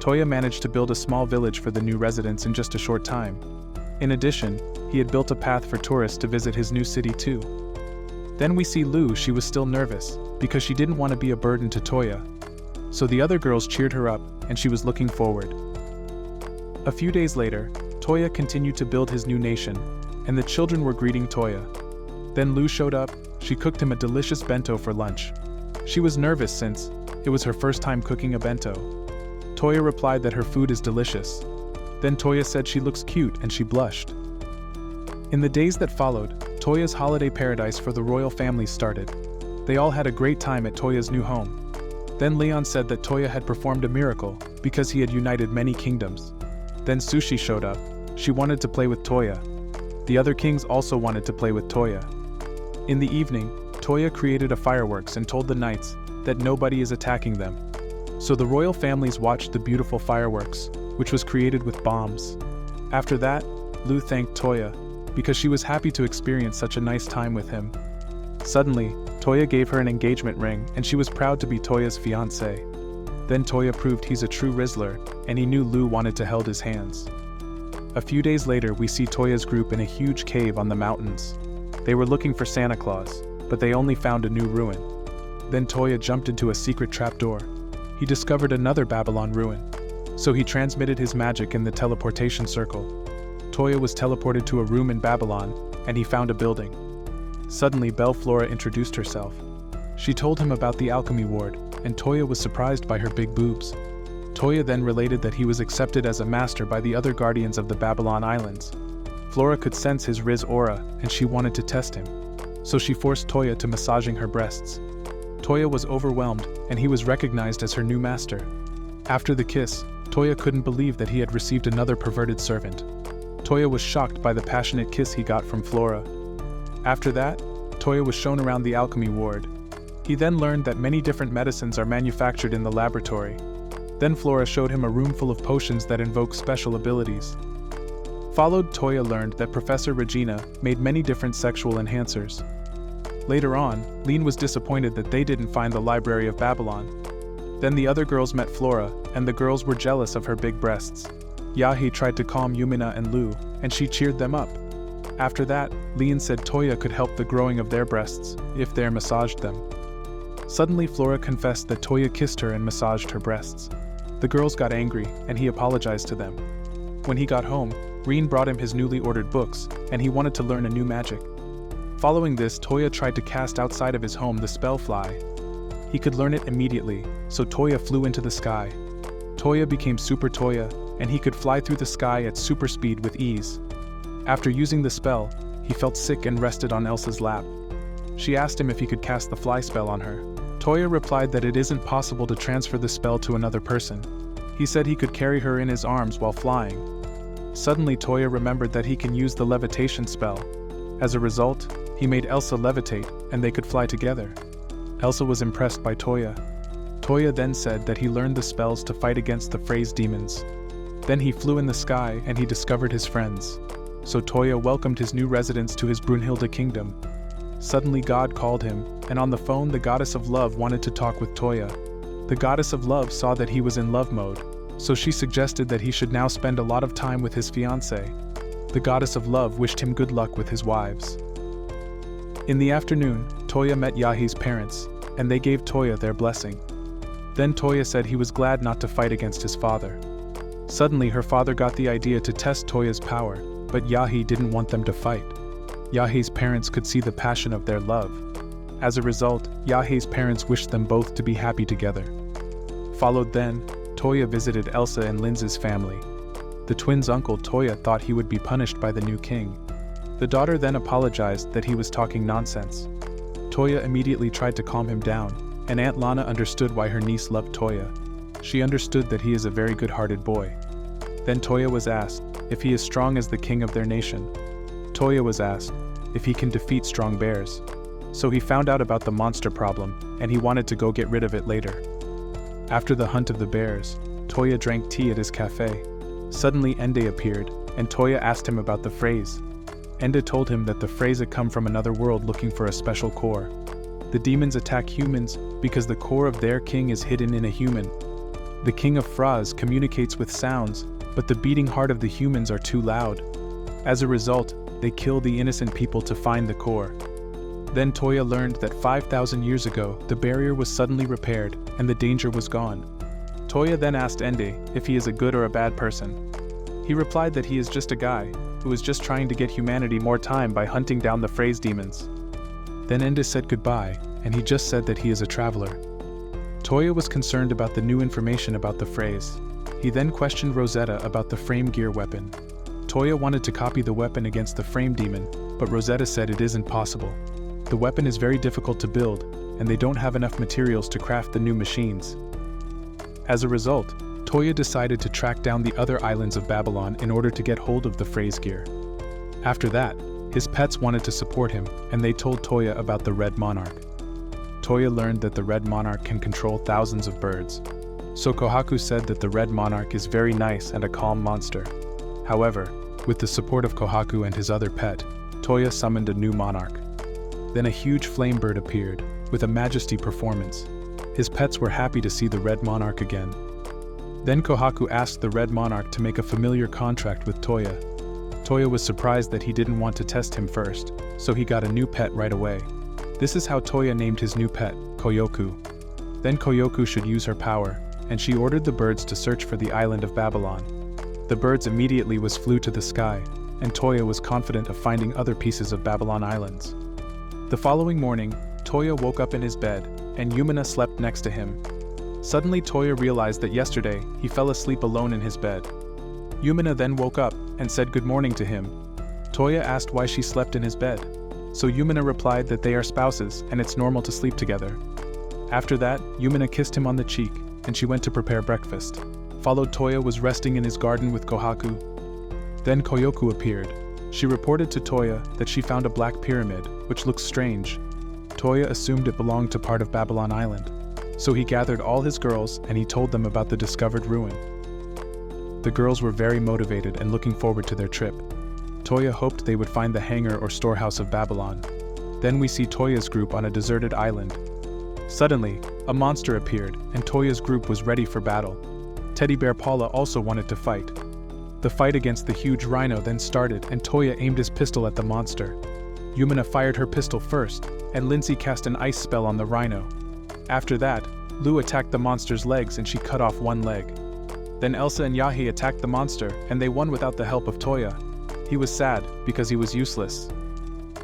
Touya managed to build a small village for the new residents in just a short time. In addition, he had built a path for tourists to visit his new city too. Then we see Lu. She was still nervous, because she didn't want to be a burden to Touya. So the other girls cheered her up, and she was looking forward. A few days later, Touya continued to build his new nation, and the children were greeting Touya. Then Lu showed up. She cooked him a delicious bento for lunch. She was nervous since it was her first time cooking a bento. Touya replied that her food is delicious. Then Touya said she looks cute, and she blushed. In the days that followed, Touya's holiday paradise for the royal family started. They all had a great time at Touya's new home. Then Leon said that Touya had performed a miracle because he had united many kingdoms. Then Sushi showed up. She wanted to play with Touya. The other kings also wanted to play with Touya. In the evening, Touya created a fireworks and told the knights that nobody is attacking them. So the royal families watched the beautiful fireworks, which was created with bombs. After that, Lu thanked Touya because she was happy to experience such a nice time with him. Suddenly, Touya gave her an engagement ring, and she was proud to be Toya's fiancée. Then Touya proved he's a true Rizzler, and he knew Lu wanted to hold his hands. A few days later, we see Toya's group in a huge cave on the mountains. They were looking for Santa Claus, but they only found a new ruin. Then Touya jumped into a secret trapdoor. he discovered another Babylon ruin. So he transmitted his magic in the teleportation circle. Touya was teleported to a room in Babylon, and he found a building. Suddenly, Bellflora introduced herself. She told him about the alchemy ward, and Touya was surprised by her big boobs. Touya then related that he was accepted as a master by the other guardians of the Babylon Islands. Flora could sense his Rizz aura, and she wanted to test him. So she forced Touya to massaging her breasts. Touya was overwhelmed, and he was recognized as her new master. After the kiss, Touya couldn't believe that he had received another perverted servant. Touya was shocked by the passionate kiss he got from Flora. After that, Touya was shown around the alchemy ward. He then learned that many different medicines are manufactured in the laboratory. Then Flora showed him a room full of potions that invoke special abilities. Followed, Touya learned that Professor Regina made many different sexual enhancers. Later on, Lean was disappointed that they didn't find the Library of Babylon. Then the other girls met Flora, and the girls were jealous of her big breasts. Yahi tried to calm Yumina and Lu, and she cheered them up. After that, Lean said Touya could help the growing of their breasts, if they massaged them. Suddenly Flora confessed that Touya kissed her and massaged her breasts. The girls got angry, and he apologized to them. When he got home, Reen brought him his newly ordered books, and he wanted to learn a new magic. Following this, Touya tried to cast outside of his home the spell Fly. He could learn it immediately, so Touya flew into the sky. Touya became Super Touya, and he could fly through the sky at super speed with ease. After using the spell, he felt sick and rested on Elsa's lap. She asked him if he could cast the fly spell on her. Touya replied that it isn't possible to transfer the spell to another person. He said he could carry her in his arms while flying. Suddenly Touya remembered that he can use the levitation spell. As a result, he made Elsa levitate, and they could fly together. Elsa was impressed by Touya. Touya then said that he learned the spells to fight against the phrase demons. Then he flew in the sky and he discovered his friends. So Touya welcomed his new residents to his Brunhilde kingdom. Suddenly God called him, and on the phone the goddess of love wanted to talk with Touya. The goddess of love saw that he was in love mode, so she suggested that he should now spend a lot of time with his fiancée. The goddess of love wished him good luck with his wives. In the afternoon, Touya met Yahi's parents, and they gave Touya their blessing. Then Touya said he was glad not to fight against his father. Suddenly her father got the idea to test Toya's power, but Yahi didn't want them to fight. Yahi's parents could see the passion of their love. As a result, Yahi's parents wished them both to be happy together. Followed then, Touya visited Elsa and Linz's family. The twins' uncle Touya thought he would be punished by the new king. The daughter then apologized that he was talking nonsense. Touya immediately tried to calm him down, and Aunt Lana understood why her niece loved Touya. She understood that he is a very good-hearted boy. Then Touya was asked if he is strong as the king of their nation. Touya was asked if he can defeat strong bears. So he found out about the monster problem, and he wanted to go get rid of it later. After the hunt of the bears, Touya drank tea at his cafe. Suddenly Ende appeared, and Touya asked him about the phrase. Ende told him that the phrase had come from another world looking for a special core. The demons attack humans because the core of their king is hidden in a human. The king of Fraz communicates with sounds, but the beating heart of the humans are too loud. As a result, they kill the innocent people to find the core. Then Touya learned that 5,000 years ago, the barrier was suddenly repaired, and the danger was gone. Touya then asked Ende if he is a good or a bad person. He replied that he is just a guy, who is just trying to get humanity more time by hunting down the phrase demons. Then Ende said goodbye, and he just said that he is a traveler. Touya was concerned about the new information about the phrase. He then questioned Rosetta about the frame gear weapon. Touya wanted to copy the weapon against the frame demon, but Rosetta said it isn't possible. The weapon is very difficult to build, and they don't have enough materials to craft the new machines. As a result, Touya decided to track down the other islands of Babylon in order to get hold of the phrase gear. After that, his pets wanted to support him, and they told Touya about the Red Monarch. Touya learned that the Red Monarch can control thousands of birds. So Kohaku said that the Red Monarch is very nice and a calm monster. However, with the support of Kohaku and his other pet, Touya summoned a new monarch. Then a huge flame bird appeared, with a majesty performance. His pets were happy to see the Red Monarch again. Then Kohaku asked the Red Monarch to make a familiar contract with Touya. Touya was surprised that he didn't want to test him first, so he got a new pet right away. This is how Touya named his new pet, Koyoku. Then Koyoku should use her power, and she ordered the birds to search for the island of Babylon. The birds immediately flew to the sky, and Touya was confident of finding other pieces of Babylon Islands. The following morning, Touya woke up in his bed, and Yumina slept next to him. Suddenly Touya realized that yesterday, he fell asleep alone in his bed. Yumina then woke up, and said good morning to him. Touya asked why she slept in his bed. So Yumina replied that they are spouses, and it's normal to sleep together. After that, Yumina kissed him on the cheek, and she went to prepare breakfast. Followed Touya was resting in his garden with Kohaku. Then Koyoku appeared. She reported to Touya that she found a black pyramid, which looks strange. Touya assumed it belonged to part of Babylon Island. So he gathered all his girls and he told them about the discovered ruin. The girls were very motivated and looking forward to their trip. Touya hoped they would find the hangar or storehouse of Babylon. Then we see Toya's group on a deserted island. Suddenly, a monster appeared and Toya's group was ready for battle. Teddy Bear Paula also wanted to fight. The fight against the huge rhino then started and Touya aimed his pistol at the monster. Yumina fired her pistol first, and Lindsay cast an ice spell on the rhino. After that, Lu attacked the monster's legs and she cut off one leg. Then Elsa and Yahi attacked the monster and they won without the help of Touya. He was sad because he was useless.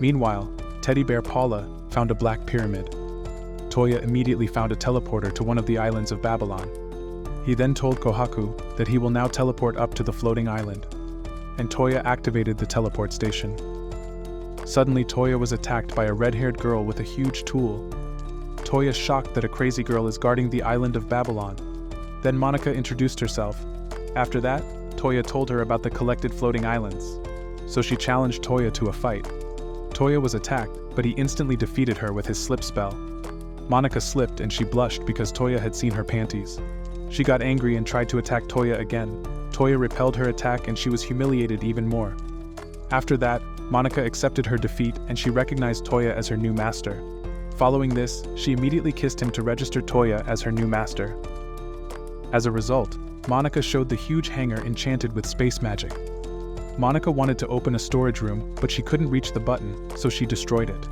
Meanwhile, Teddy Bear Paula found a black pyramid. Touya immediately found a teleporter to one of the islands of Babylon. He then told Kohaku that he will now teleport up to the floating island. And Touya activated the teleport station. Suddenly Touya was attacked by a red-haired girl with a huge tool. Touya shocked that a crazy girl is guarding the island of Babylon. Then Monica introduced herself. After that, Touya told her about the collected floating islands. So she challenged Touya to a fight. Touya was attacked, but he instantly defeated her with his slip spell. Monica slipped and she blushed because Touya had seen her panties. She got angry and tried to attack Touya again. Touya repelled her attack and she was humiliated even more. After that, Monica accepted her defeat and she recognized Touya as her new master. Following this, she immediately kissed him to register Touya as her new master. As a result, Monica showed the huge hangar enchanted with space magic. Monica wanted to open a storage room, but she couldn't reach the button, so she destroyed it.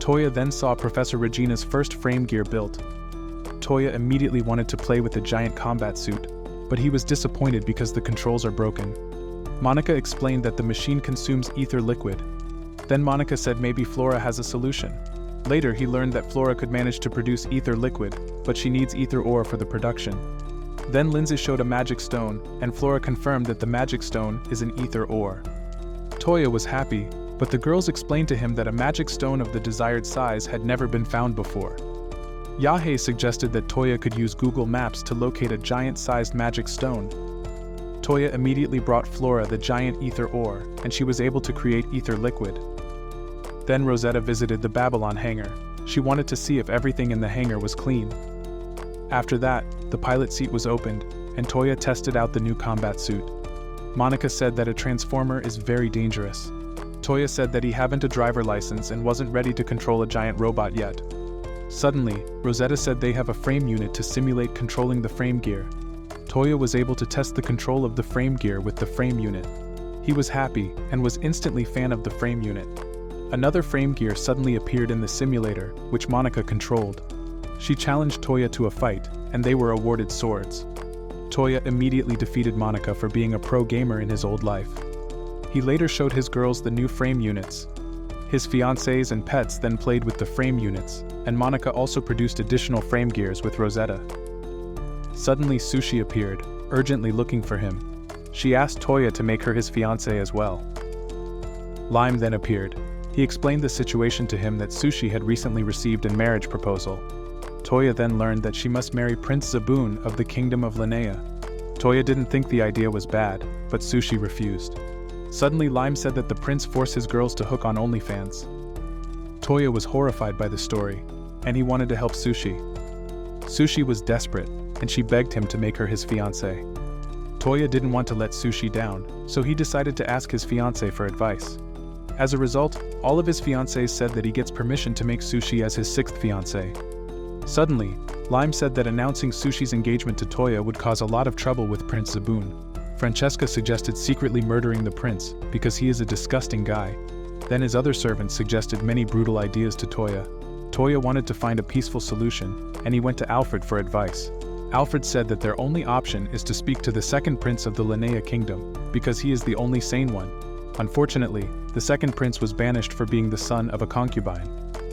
Touya then saw Professor Regina's first frame gear built. Touya immediately wanted to play with the giant combat suit, but he was disappointed because the controls are broken. Monica explained that the machine consumes ether liquid. Then Monica said maybe Flora has a solution. Later he learned that Flora could manage to produce ether liquid, but she needs ether ore for the production. Then Lindsay showed a magic stone, and Flora confirmed that the magic stone is an ether ore. Touya was happy, but the girls explained to him that a magic stone of the desired size had never been found before. Yahe suggested that Touya could use Google Maps to locate a giant-sized magic stone. Touya immediately brought Flora the giant ether ore, and she was able to create ether liquid. Then Rosetta visited the Babylon hangar. She wanted to see if everything in the hangar was clean. After that, the pilot seat was opened, and Touya tested out the new combat suit. Monica said that a transformer is very dangerous. Touya said that he hadn't a driver license and wasn't ready to control a giant robot yet. Suddenly, Rosetta said they have a frame unit to simulate controlling the frame gear. Touya was able to test the control of the frame gear with the frame unit. He was happy and was instantly fan of the frame unit. Another frame gear suddenly appeared in the simulator, which Monica controlled. She challenged Touya to a fight, and they were awarded swords. Touya immediately defeated Monica for being a pro gamer in his old life. He later showed his girls the new frame units. His fiancées and pets then played with the frame units, and Monica also produced additional frame gears with Rosetta. Suddenly Sushi appeared, urgently looking for him. She asked Touya to make her his fiancée as well. Lime then appeared. He explained the situation to him that Sushi had recently received a marriage proposal. Touya then learned that she must marry Prince Zaboon of the Kingdom of Linnea. Touya didn't think the idea was bad, but Sushi refused. Suddenly Lime said that the prince forced his girls to hook on OnlyFans. Touya was horrified by the story, and he wanted to help Sushi. Sushi was desperate, and she begged him to make her his fiancée. Touya didn't want to let Sushi down, so he decided to ask his fiancée for advice. As a result, all of his fiancées said that he gets permission to make Sushi as his sixth fiancée. Suddenly, Lime said that announcing Sushi's engagement to Touya would cause a lot of trouble with Prince Zaboon. Francesca suggested secretly murdering the prince, because he is a disgusting guy. Then his other servants suggested many brutal ideas to Touya. Touya wanted to find a peaceful solution, and he went to Alfred for advice. Alfred said that their only option is to speak to the second prince of the Linnea kingdom, because he is the only sane one. Unfortunately, the second prince was banished for being the son of a concubine.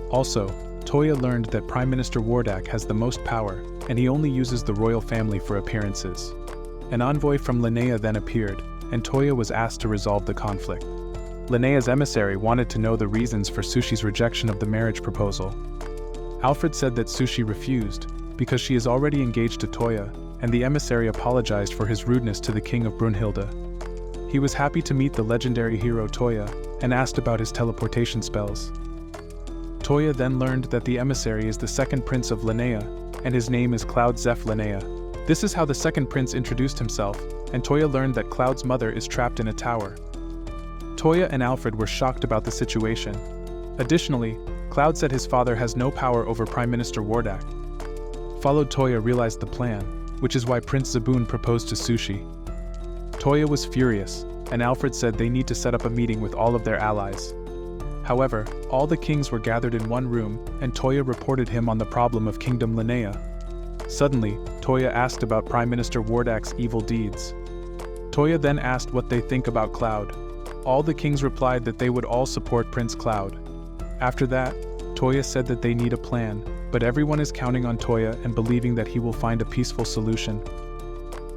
Also, Touya learned that Prime Minister Wardak has the most power, and he only uses the royal family for appearances. An envoy from Linnea then appeared, and Touya was asked to resolve the conflict. Linnea's emissary wanted to know the reasons for Sushi's rejection of the marriage proposal. Alfred said that Sushi refused, because she is already engaged to Touya, and the emissary apologized for his rudeness to the king of Brunhilde. He was happy to meet the legendary hero Touya, and asked about his teleportation spells. Touya then learned that the emissary is the second prince of Linnea, and his name is Cloud Zeph Linnea. This is how the second prince introduced himself, and Touya learned that Cloud's mother is trapped in a tower. Touya and Alfred were shocked about the situation. Additionally, Cloud said his father has no power over Prime Minister Wardak. Followed Touya realized the plan, which is why Prince Zaboon proposed to Sushi. Touya was furious, and Alfred said they need to set up a meeting with all of their allies. However, all the kings were gathered in one room, and Touya reported him on the problem of Kingdom Linnea. Suddenly, Touya asked about Prime Minister Wardak's evil deeds. Touya then asked what they think about Cloud. All the kings replied that they would all support Prince Cloud. After that, Touya said that they need a plan, but everyone is counting on Touya and believing that he will find a peaceful solution.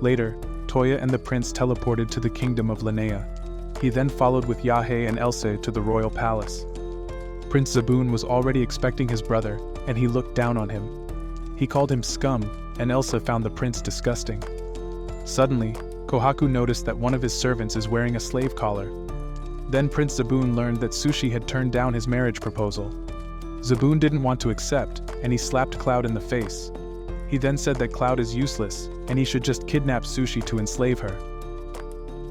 Later, Touya and the prince teleported to the kingdom of Linnea. He then followed with Yahe and Elsa to the royal palace. Prince Zaboon was already expecting his brother, and he looked down on him. He called him scum, and Elsa found the prince disgusting. Suddenly, Kohaku noticed that one of his servants is wearing a slave collar. Then Prince Zaboon learned that Sushi had turned down his marriage proposal. Zaboon didn't want to accept, and he slapped Cloud in the face. He then said that Cloud is useless, and he should just kidnap Sushi to enslave her.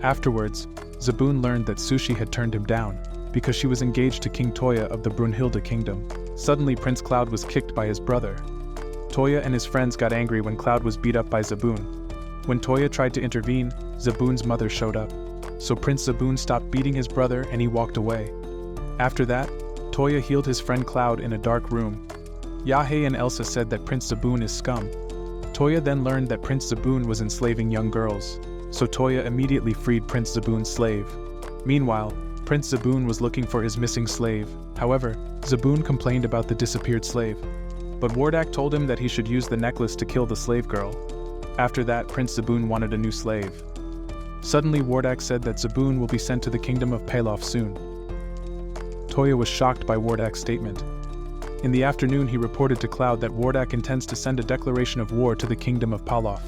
Afterwards, Zaboon learned that Sushi had turned him down, because she was engaged to King Touya of the Brunhilde kingdom. Suddenly Prince Cloud was kicked by his brother. Touya and his friends got angry when Cloud was beat up by Zaboon. When Touya tried to intervene, Zaboon's mother showed up. So Prince Zaboon stopped beating his brother and he walked away. After that, Touya healed his friend Cloud in a dark room. Yahe and Elsa said that Prince Zaboon is scum. Touya then learned that Prince Zaboon was enslaving young girls, so Touya immediately freed Prince Zaboon's slave. Meanwhile, Prince Zaboon was looking for his missing slave. However, Zaboon complained about the disappeared slave. But Wardak told him that he should use the necklace to kill the slave girl. After that, Prince Zaboon wanted a new slave. Suddenly Wardak said that Zaboon will be sent to the kingdom of Palof soon. Touya was shocked by Wardak's statement. In the afternoon he reported to Cloud that Wardak intends to send a declaration of war to the kingdom of Palof.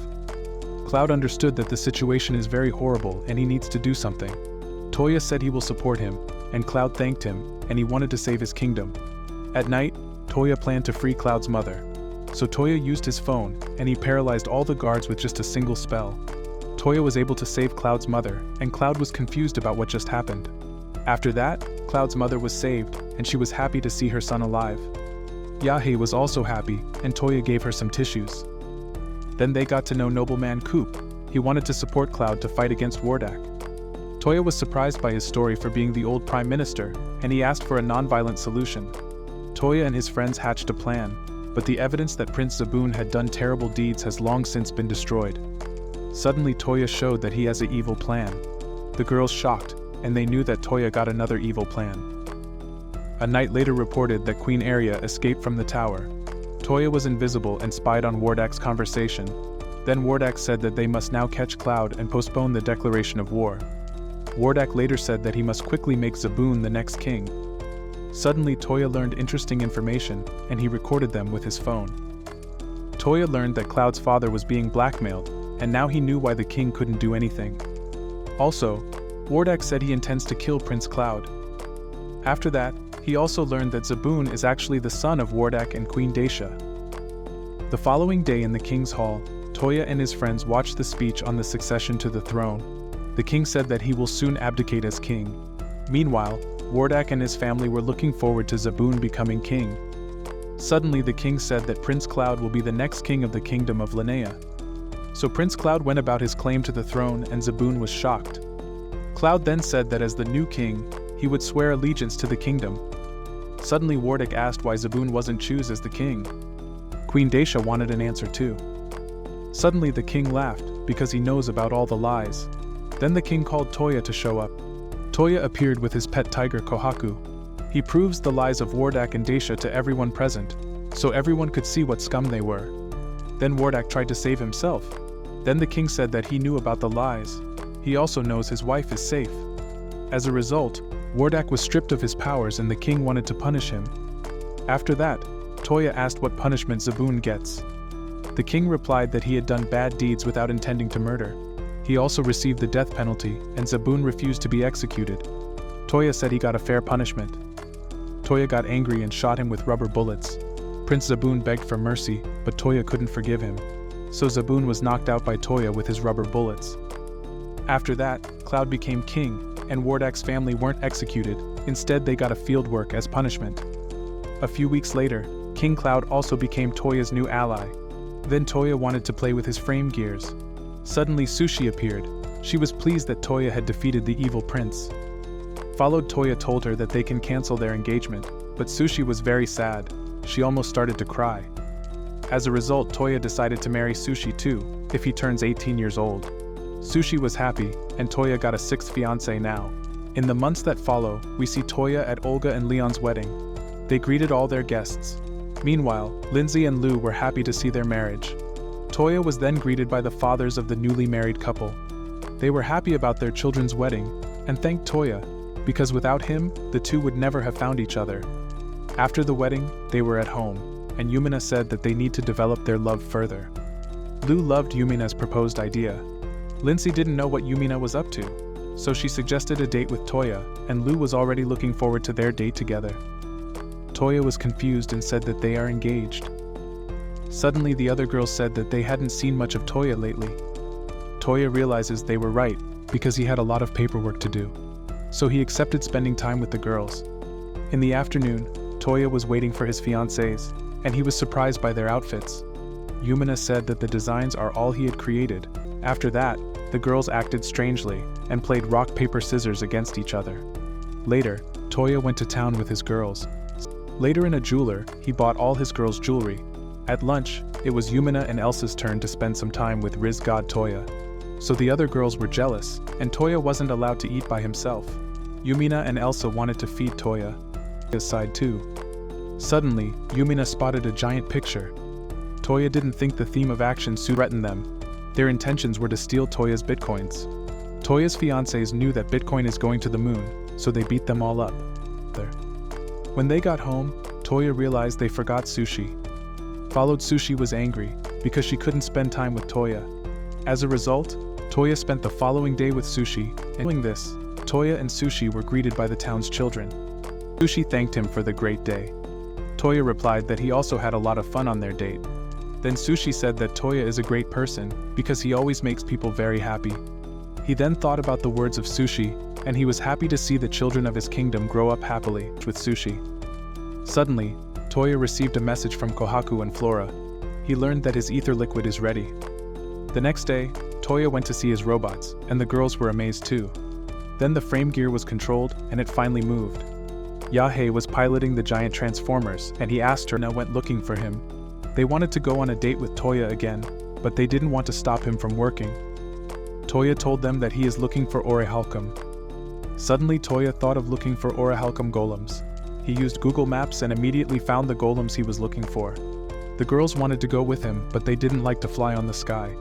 Cloud understood that the situation is very horrible and he needs to do something. Touya said he will support him, and Cloud thanked him, and he wanted to save his kingdom. At night, Touya planned to free Cloud's mother. So Touya used his phone, and he paralyzed all the guards with just a single spell. Touya was able to save Cloud's mother, and Cloud was confused about what just happened. After that, Cloud's mother was saved, and she was happy to see her son alive. Yahe was also happy, and Touya gave her some tissues. Then they got to know nobleman Coop. He wanted to support Cloud to fight against Wardak. Touya was surprised by his story for being the old prime minister, and he asked for a non-violent solution. Touya and his friends hatched a plan, but the evidence that Prince Zaboon had done terrible deeds has long since been destroyed. Suddenly Touya showed that he has an evil plan. The girls shocked, and they knew that Touya got another evil plan. A night later reported that Queen Aria escaped from the tower. Touya was invisible and spied on Wardak's conversation. Then Wardak said that they must now catch Cloud and postpone the declaration of war. Wardak later said that he must quickly make Zaboon the next king. Suddenly Touya learned interesting information, and he recorded them with his phone. Touya learned that Cloud's father was being blackmailed, and now he knew why the king couldn't do anything. Also, Wardak said he intends to kill Prince Cloud. After that, he also learned that Zaboon is actually the son of Wardak and Queen Dacia. The following day in the king's hall, Touya and his friends watched the speech on the succession to the throne. The king said that he will soon abdicate as king. Meanwhile, Wardak and his family were looking forward to Zaboon becoming king. Suddenly the king said that Prince Cloud will be the next king of the kingdom of Linnea. So Prince Cloud went about his claim to the throne and Zaboon was shocked. Cloud then said that as the new king, he would swear allegiance to the kingdom. Suddenly Wardak asked why Zaboon wasn't chosen as the king. Queen Dacia wanted an answer too. Suddenly the king laughed, because he knows about all the lies. Then the king called Touya to show up. Touya appeared with his pet tiger Kohaku. He proves the lies of Wardak and Daisha to everyone present, so everyone could see what scum they were. Then Wardak tried to save himself. Then the king said that he knew about the lies. He also knows his wife is safe. As a result, Wardak was stripped of his powers and the king wanted to punish him. After that, Touya asked what punishment Zaboon gets. The king replied that he had done bad deeds without intending to murder. He also received the death penalty, and Zaboon refused to be executed. Touya said he got a fair punishment. Touya got angry and shot him with rubber bullets. Prince Zaboon begged for mercy, but Touya couldn't forgive him. So Zaboon was knocked out by Touya with his rubber bullets. After that, Cloud became king, and Wardak's family weren't executed, instead they got a fieldwork as punishment. A few weeks later, King Cloud also became Touya's new ally. Then Touya wanted to play with his frame gears. Suddenly Sushi appeared. She was pleased that Touya had defeated the evil prince. Followed Touya told her that they can cancel their engagement, but Sushi was very sad. She almost started to cry. As a result, Touya decided to marry Sushi too, if he turns 18 years old. Sushi was happy, and Touya got a sixth fiancé now. In the months that follow, we see Touya at Olga and Leon's wedding. They greeted all their guests. Meanwhile, Lindsay and Lou were happy to see their marriage. Touya was then greeted by the fathers of the newly married couple. They were happy about their children's wedding, and thanked Touya, because without him, the two would never have found each other. After the wedding, they were at home, and Yumina said that they need to develop their love further. Lou loved Yumina's proposed idea. Lindsay didn't know what Yumina was up to, so she suggested a date with Touya, and Lou was already looking forward to their date together. Touya was confused and said that they are engaged. Suddenly the other girls said that they hadn't seen much of Touya lately. Touya realizes they were right, because he had a lot of paperwork to do. So he accepted spending time with the girls. In the afternoon, Touya was waiting for his fiancées, and he was surprised by their outfits. Yumina said that the designs are all he had created. After that, the girls acted strangely, and played rock paper scissors against each other. Later, Touya went to town with his girls. Later in a jeweler, he bought all his girls' jewelry. At lunch, it was Yumina and Elsa's turn to spend some time with Rizz god Touya. So the other girls were jealous, and Touya wasn't allowed to eat by himself. Yumina and Elsa wanted to feed Touya. His side too. Suddenly, Yumina spotted a giant picture. Touya didn't think the theme of action threatened them. Their intentions were to steal Touya's bitcoins. Touya's fiancés knew that Bitcoin is going to the moon, so they beat them all up. When they got home, Touya realized they forgot Sushi. Followed Sushi was angry, because she couldn't spend time with Touya. As a result, Touya spent the following day with Sushi, and doing this, Touya and Sushi were greeted by the town's children. Sushi thanked him for the great day. Touya replied that he also had a lot of fun on their date. Then Sushi said that Touya is a great person, because he always makes people very happy. He then thought about the words of Sushi, and he was happy to see the children of his kingdom grow up happily with Sushi. Suddenly, Touya received a message from Kohaku and Flora. He learned that his ether liquid is ready. The next day, Touya went to see his robots, and the girls were amazed too. Then the frame gear was controlled, and it finally moved. Yahei was piloting the giant transformers, and he asked her and went looking for him. They wanted to go on a date with Touya again, but they didn't want to stop him from working. Touya told them that he is looking for Orichalcum. Suddenly Touya thought of looking for Orichalcum golems. He used Google Maps and immediately found the golems he was looking for. The girls wanted to go with him, but they didn't like to fly on the sky.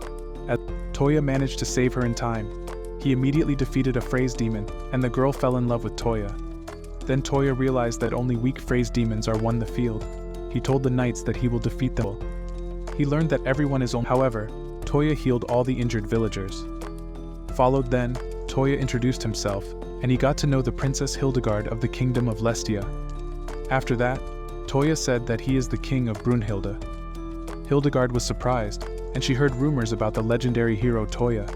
As Touya managed to save her in time, he immediately defeated a phrase demon, and the girl fell in love with Touya. Then Touya realized that only weak phrase demons are won the field. He told the knights that he will defeat them. He learned that everyone is only. However, Touya healed all the injured villagers. Followed then, Touya introduced himself, and he got to know the Princess Hildegard of the Kingdom of Lestia. After that, Touya said that he is the king of Brunhilde. Hildegard was surprised, and she heard rumors about the legendary hero Touya.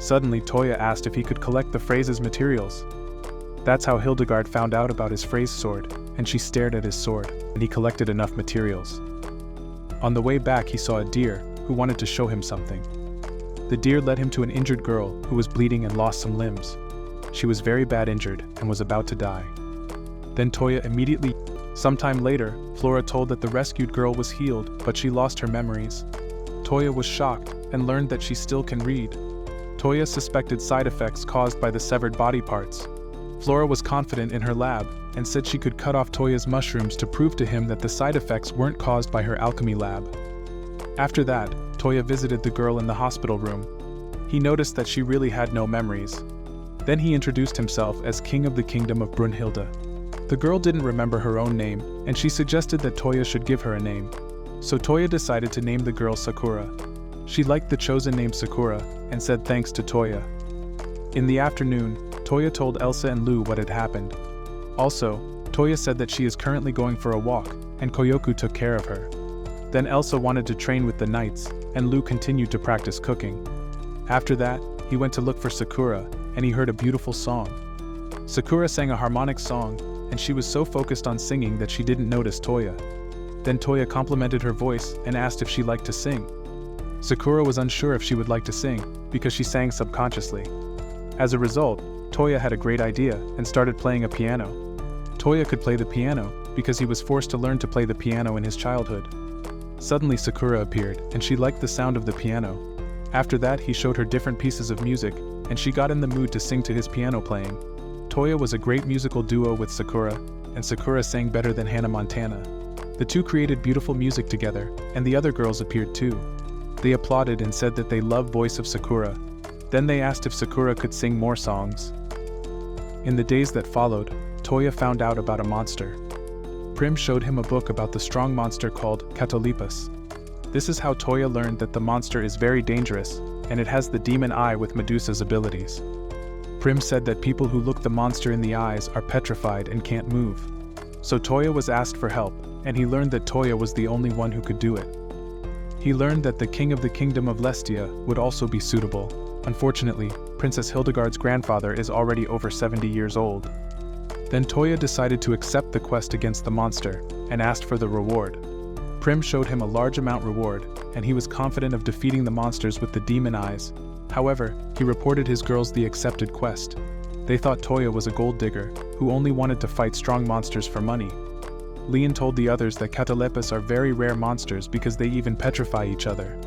Suddenly Touya asked if he could collect the phrase's materials. That's how Hildegard found out about his phrase sword, and she stared at his sword, and he collected enough materials. On the way back he saw a deer, who wanted to show him something. The deer led him to an injured girl, who was bleeding and lost some limbs. She was very bad injured, and was about to die. Then Touya immediately. Sometime later, Flora told that the rescued girl was healed, but she lost her memories. Touya was shocked and learned that she still can read. Touya suspected side effects caused by the severed body parts. Flora was confident in her lab and said she could cut off Touya's mushrooms to prove to him that the side effects weren't caused by her alchemy lab. After that, Touya visited the girl in the hospital room. He noticed that she really had no memories. Then he introduced himself as King of the Kingdom of Brunhilde. The girl didn't remember her own name, and she suggested that Touya should give her a name. So Touya decided to name the girl Sakura. She liked the chosen name Sakura, and said thanks to Touya. In the afternoon, Touya told Elsa and Lou what had happened. Also, Touya said that she is currently going for a walk, and Koyoku took care of her. Then Elsa wanted to train with the knights, and Lou continued to practice cooking. After that, he went to look for Sakura, and he heard a beautiful song. Sakura sang a harmonic song, and she was so focused on singing that she didn't notice Touya. Then Touya complimented her voice and asked if she liked to sing. Sakura was unsure if she would like to sing, because she sang subconsciously. As a result, Touya had a great idea and started playing a piano. Touya could play the piano because he was forced to learn to play the piano in his childhood. Suddenly Sakura appeared, and she liked the sound of the piano. After that, he showed her different pieces of music, and she got in the mood to sing to his piano playing. Touya was a great musical duo with Sakura, and Sakura sang better than Hannah Montana. The two created beautiful music together, and the other girls appeared too. They applauded and said that they loved voice of Sakura. Then they asked if Sakura could sing more songs. In the days that followed, Touya found out about a monster. Prim showed him a book about the strong monster called Catolipas. This is how Touya learned that the monster is very dangerous, and it has the demon eye with Medusa's abilities. Prim said that people who look the monster in the eyes are petrified and can't move. So Touya was asked for help, and he learned that Touya was the only one who could do it. He learned that the king of the kingdom of Lestia would also be suitable. Unfortunately, Princess Hildegard's grandfather is already over 70 years old. Then Touya decided to accept the quest against the monster, and asked for the reward. Prim showed him a large amount reward, and he was confident of defeating the monsters with the demon eyes. However, he reported his girls the accepted quest. They thought Touya was a gold digger, who only wanted to fight strong monsters for money. Leon told the others that Catalepas are very rare monsters because they even petrify each other.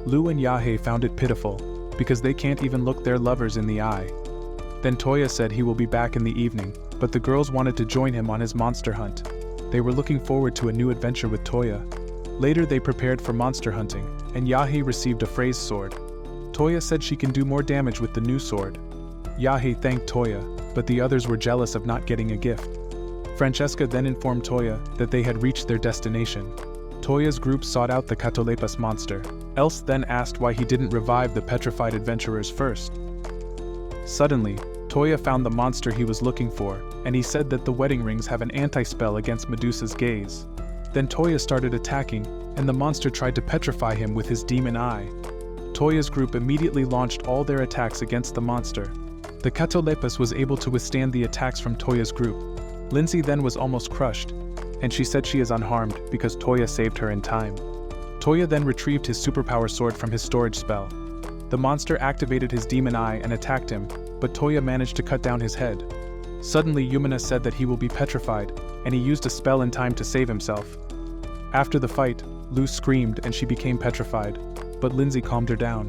Lou and Yahe found it pitiful, because they can't even look their lovers in the eye. Then Touya said he will be back in the evening, but the girls wanted to join him on his monster hunt. They were looking forward to a new adventure with Touya. Later they prepared for monster hunting, and Yahe received a phrase sword. Touya said she can do more damage with the new sword. Yahe thanked Touya, but the others were jealous of not getting a gift. Francesca then informed Touya that they had reached their destination. Touya's group sought out the Catalepas monster. Else then asked why he didn't revive the petrified adventurers first. Suddenly, Touya found the monster he was looking for, and he said that the wedding rings have an anti-spell against Medusa's gaze. Then Touya started attacking, and the monster tried to petrify him with his demon eye. Touya's group immediately launched all their attacks against the monster. The Catalepas was able to withstand the attacks from Touya's group. Lindsay then was almost crushed, and she said she is unharmed because Touya saved her in time. Touya then retrieved his superpower sword from his storage spell. The monster activated his demon eye and attacked him, but Touya managed to cut down his head. Suddenly Yumina said that he will be petrified, and he used a spell in time to save himself. After the fight, Lou screamed and she became petrified, but Lindsay calmed her down.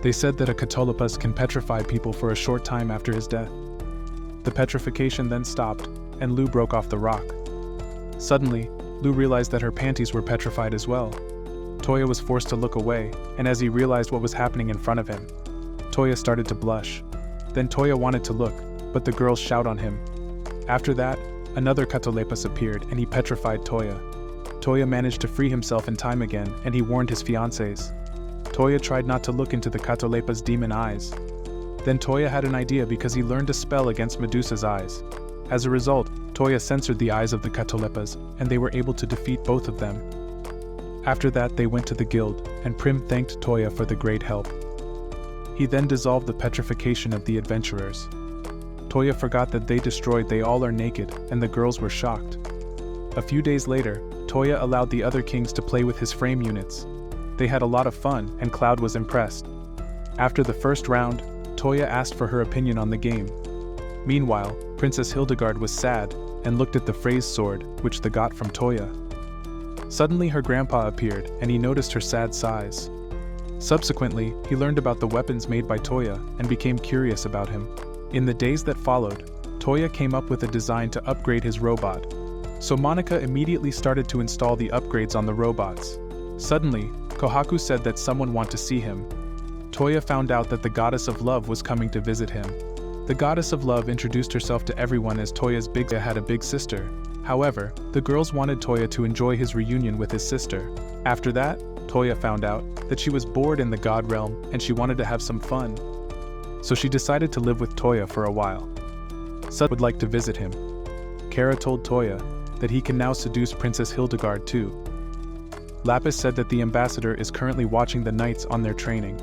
They said that a Catalepas can petrify people for a short time after his death. The petrification then stopped, and Lou broke off the rock. Suddenly, Lou realized that her panties were petrified as well. Touya was forced to look away, and as he realized what was happening in front of him, Touya started to blush. Then Touya wanted to look, but the girls shout on him. After that, another Catalepas appeared and he petrified Touya. Touya managed to free himself in time again, and he warned his fiancées. Touya tried not to look into the Catalepas' demon eyes. Then Touya had an idea because he learned a spell against Medusa's eyes. As a result, Touya censored the eyes of the Catalepas, and they were able to defeat both of them. After that they went to the guild, and Prim thanked Touya for the great help. He then dissolved the petrification of the adventurers. Touya forgot that they all are naked, and the girls were shocked. A few days later, Touya allowed the other kings to play with his frame units. They had a lot of fun, and Cloud was impressed. After the first round, Touya asked for her opinion on the game. Meanwhile, Princess Hildegard was sad, and looked at the phrase sword, which they got from Touya. Suddenly her grandpa appeared, and he noticed her sad sighs. Subsequently, he learned about the weapons made by Touya and became curious about him. In the days that followed, Touya came up with a design to upgrade his robot. So Monica immediately started to install the upgrades on the robots. Suddenly, Kohaku said that someone wanted to see him. Touya found out that the goddess of love was coming to visit him. The goddess of love introduced herself to everyone as Toya's big sister had a big sister. However, the girls wanted Touya to enjoy his reunion with his sister. After that, Touya found out that she was bored in the god realm and she wanted to have some fun. So she decided to live with Touya for a while. Sud would like to visit him. Kara told Touya that he can now seduce Princess Hildegard too. Lapis said that the ambassador is currently watching the knights on their training.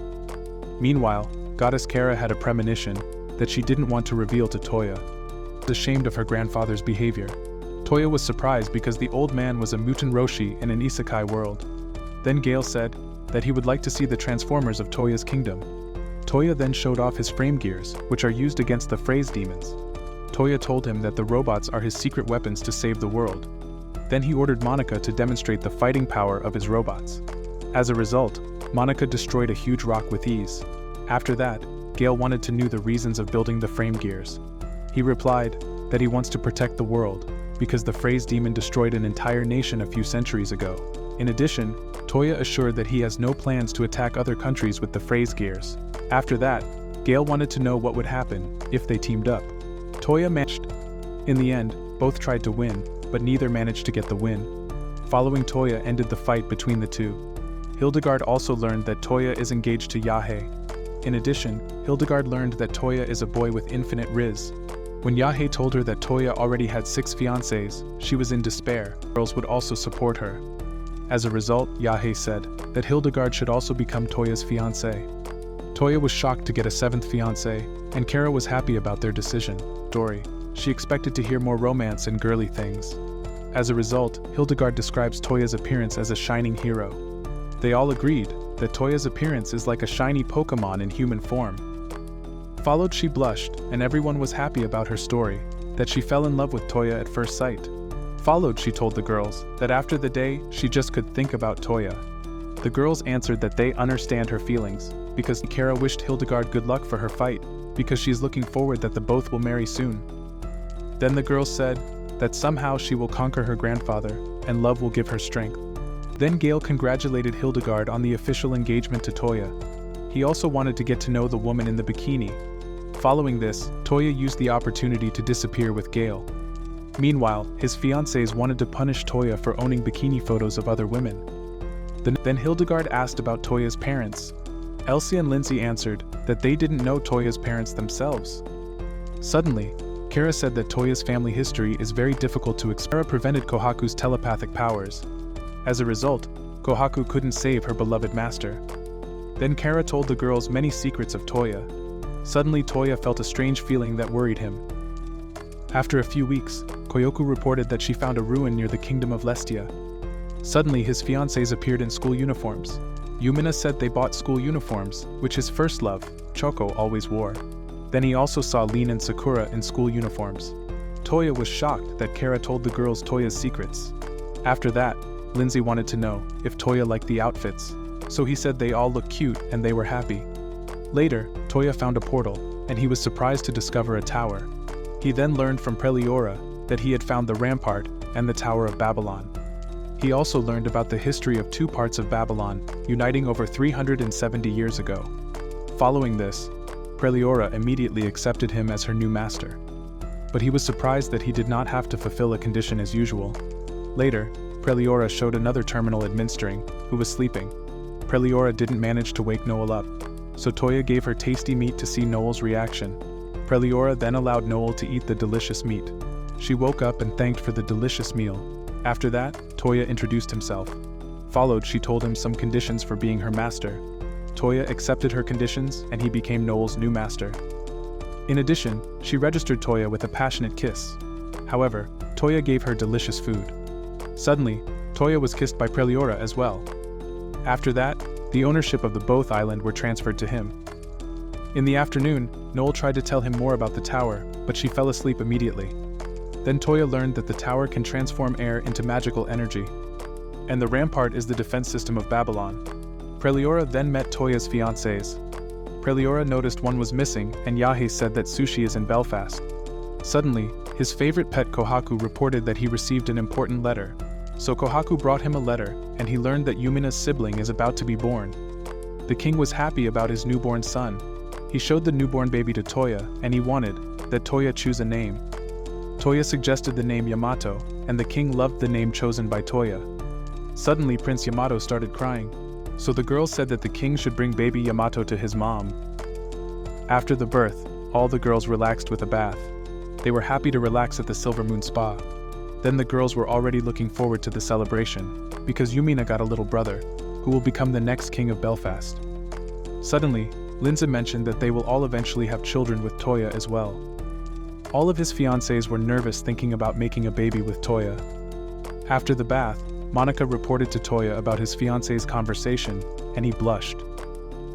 Meanwhile, Goddess Kara had a premonition that she didn't want to reveal to Touya. She was ashamed of her grandfather's behavior. Touya was surprised because the old man was a mutant Roshi in an isekai world. Then Gale said that he would like to see the transformers of Toya's kingdom. Touya then showed off his frame gears, which are used against the phrase demons. Touya told him that the robots are his secret weapons to save the world. Then he ordered Monica to demonstrate the fighting power of his robots. As a result, Monica destroyed a huge rock with ease. After that, Gale wanted to know the reasons of building the frame gears. He replied that he wants to protect the world, because the phrase demon destroyed an entire nation a few centuries ago. In addition, Touya assured that he has no plans to attack other countries with the phrase gears. After that, Gale wanted to know what would happen if they teamed up. Touya managed. In the end, both tried to win, but neither managed to get the win. Following Touya ended the fight between the two. Hildegard also learned that Touya is engaged to Yahe. In addition, Hildegard learned that Touya is a boy with infinite Rizz. When Yahe told her that Touya already had 6 fiancés, she was in despair. Girls would also support her. As a result, Yahe said that Hildegard should also become Toya's fiancé. Touya was shocked to get a 7th fiancé, and Kara was happy about their decision. Story. She expected to hear more romance and girly things. As a result, Hildegard describes Touya's appearance as a shining hero. They all agreed that Touya's appearance is like a shiny Pokemon in human form. Followed, she blushed, and everyone was happy about her story, that she fell in love with Touya at first sight. Followed, she told the girls that after the day, she just could think about Touya. The girls answered that they understand her feelings, because Kara wished Hildegard good luck for her fight, because she's looking forward that the both will marry soon. Then the girls said that somehow she will conquer her grandfather, and love will give her strength. Then Gale congratulated Hildegard on the official engagement to Touya. He also wanted to get to know the woman in the bikini. Following this, Touya used the opportunity to disappear with Gale. Meanwhile, his fiancés wanted to punish Touya for owning bikini photos of other women. Then Hildegard asked about Toya's parents. Elsie and Lindsay answered that they didn't know Toya's parents themselves. Suddenly, Kara said that Toya's family history is very difficult to explain. Kara prevented Kohaku's telepathic powers. As a result, Kohaku couldn't save her beloved master. Then Kara told the girls many secrets of Touya. Suddenly Touya felt a strange feeling that worried him. After a few weeks, Koyoku reported that she found a ruin near the kingdom of Lestia. Suddenly his fiancés appeared in school uniforms. Yumina said they bought school uniforms, which his first love, Choco, always wore. Then he also saw Lin and Sakura in school uniforms. Touya was shocked that Kara told the girls Toya's secrets. After that, Lindsay wanted to know if Touya liked the outfits, so he said they all looked cute and they were happy. Later, Touya found a portal, and he was surprised to discover a tower. He then learned from Preliora that he had found the rampart and the Tower of Babylon. He also learned about the history of 2 parts of Babylon, uniting over 370 years ago. Following this, Preliora immediately accepted him as her new master. But he was surprised that he did not have to fulfill a condition as usual. Later, Preliora showed another terminal administering, who was sleeping. Preliora didn't manage to wake Noel up, so Touya gave her tasty meat to see Noel's reaction. Preliora then allowed Noel to eat the delicious meat. She woke up and thanked for the delicious meal. After that, Touya introduced himself. Followed, she told him some conditions for being her master. Touya accepted her conditions and he became Noel's new master. In addition, she registered Touya with a passionate kiss. However, Touya gave her delicious food. Suddenly, Touya was kissed by Preliora as well. After that, the ownership of the both island were transferred to him. In the afternoon, Noel tried to tell him more about the tower, but she fell asleep immediately. Then Touya learned that the tower can transform air into magical energy. And the rampart is the defense system of Babylon. Preliora then met Toya's fiancés. Preliora noticed one was missing, and Yahe said that Sushi is in Belfast. Suddenly, his favorite pet Kohaku reported that he received an important letter. So Kohaku brought him a letter, and he learned that Yumina's sibling is about to be born. The king was happy about his newborn son. He showed the newborn baby to Touya, and he wanted that Touya choose a name. Touya suggested the name Yamato, and the king loved the name chosen by Touya. Suddenly Prince Yamato started crying. So the girl said that the king should bring baby Yamato to his mom. After the birth, all the girls relaxed with a bath. They were happy to relax at the Silver Moon Spa. Then the girls were already looking forward to the celebration, because Yumina got a little brother, who will become the next king of Belfast. Suddenly, Linza mentioned that they will all eventually have children with Touya as well. All of his fiancés were nervous thinking about making a baby with Touya. After the bath, Monica reported to Touya about his fiancé's conversation, and he blushed.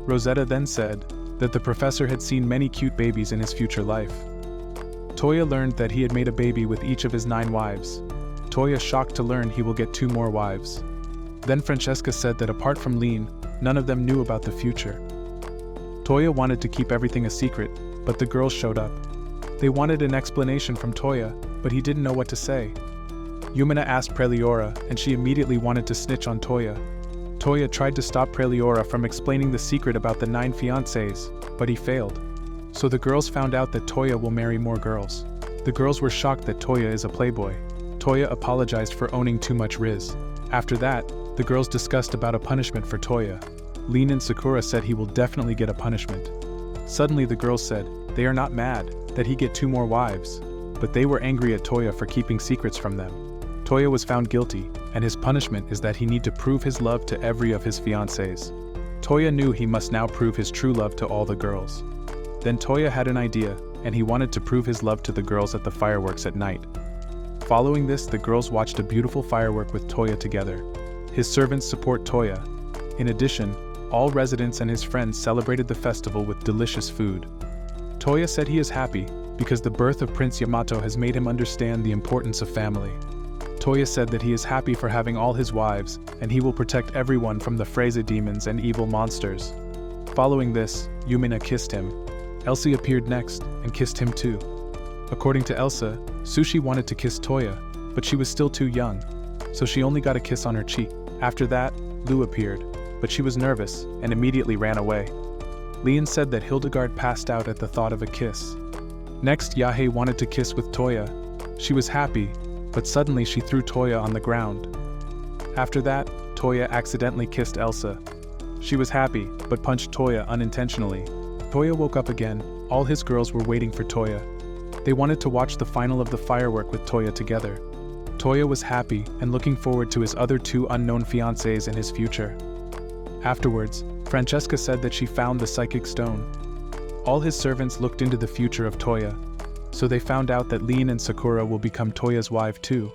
Rosetta then said that the professor had seen many cute babies in his future life. Touya learned that he had made a baby with each of his 9 wives. Touya shocked to learn he will get 2 more wives. Then Francesca said that apart from Lean, none of them knew about the future. Touya wanted to keep everything a secret, but the girls showed up. They wanted an explanation from Touya, but he didn't know what to say. Yumina asked Preliora, and she immediately wanted to snitch on Touya. Touya tried to stop Preliora from explaining the secret about the 9 fiancés, but he failed. So the girls found out that Touya will marry more girls. The girls were shocked that Touya is a playboy. Touya apologized for owning too much Rizz. After that, the girls discussed about a punishment for Touya. Lean and Sakura said he will definitely get a punishment. Suddenly the girls said they are not mad that he get 2 more wives, but they were angry at Touya for keeping secrets from them. Touya was found guilty, and his punishment is that he need to prove his love to every of his fiancés. Touya knew he must now prove his true love to all the girls. Then Touya had an idea, and he wanted to prove his love to the girls at the fireworks at night. Following this, the girls watched a beautiful firework with Touya together. His servants support Touya. In addition, all residents and his friends celebrated the festival with delicious food. Touya said he is happy because the birth of Prince Yamato has made him understand the importance of family. Touya said that he is happy for having all his wives, and he will protect everyone from the Freza demons and evil monsters. Following this, Yumina kissed him. Elsie appeared next, and kissed him too. According to Elsa, Sushi wanted to kiss Touya, but she was still too young, so she only got a kiss on her cheek. After that, Lou appeared, but she was nervous, and immediately ran away. Leon said that Hildegard passed out at the thought of a kiss. Next, Yahe wanted to kiss with Touya. She was happy, but suddenly she threw Touya on the ground. After that, Touya accidentally kissed Elsa. She was happy, but punched Touya unintentionally. Touya woke up again. All his girls were waiting for Touya. They wanted to watch the final of the firework with Touya together. Touya was happy and looking forward to his other 2 unknown fiancés in his future. Afterwards, Francesca said that she found the psychic stone. All his servants looked into the future of Touya, so they found out that Lean and Sakura will become Touya's wife too.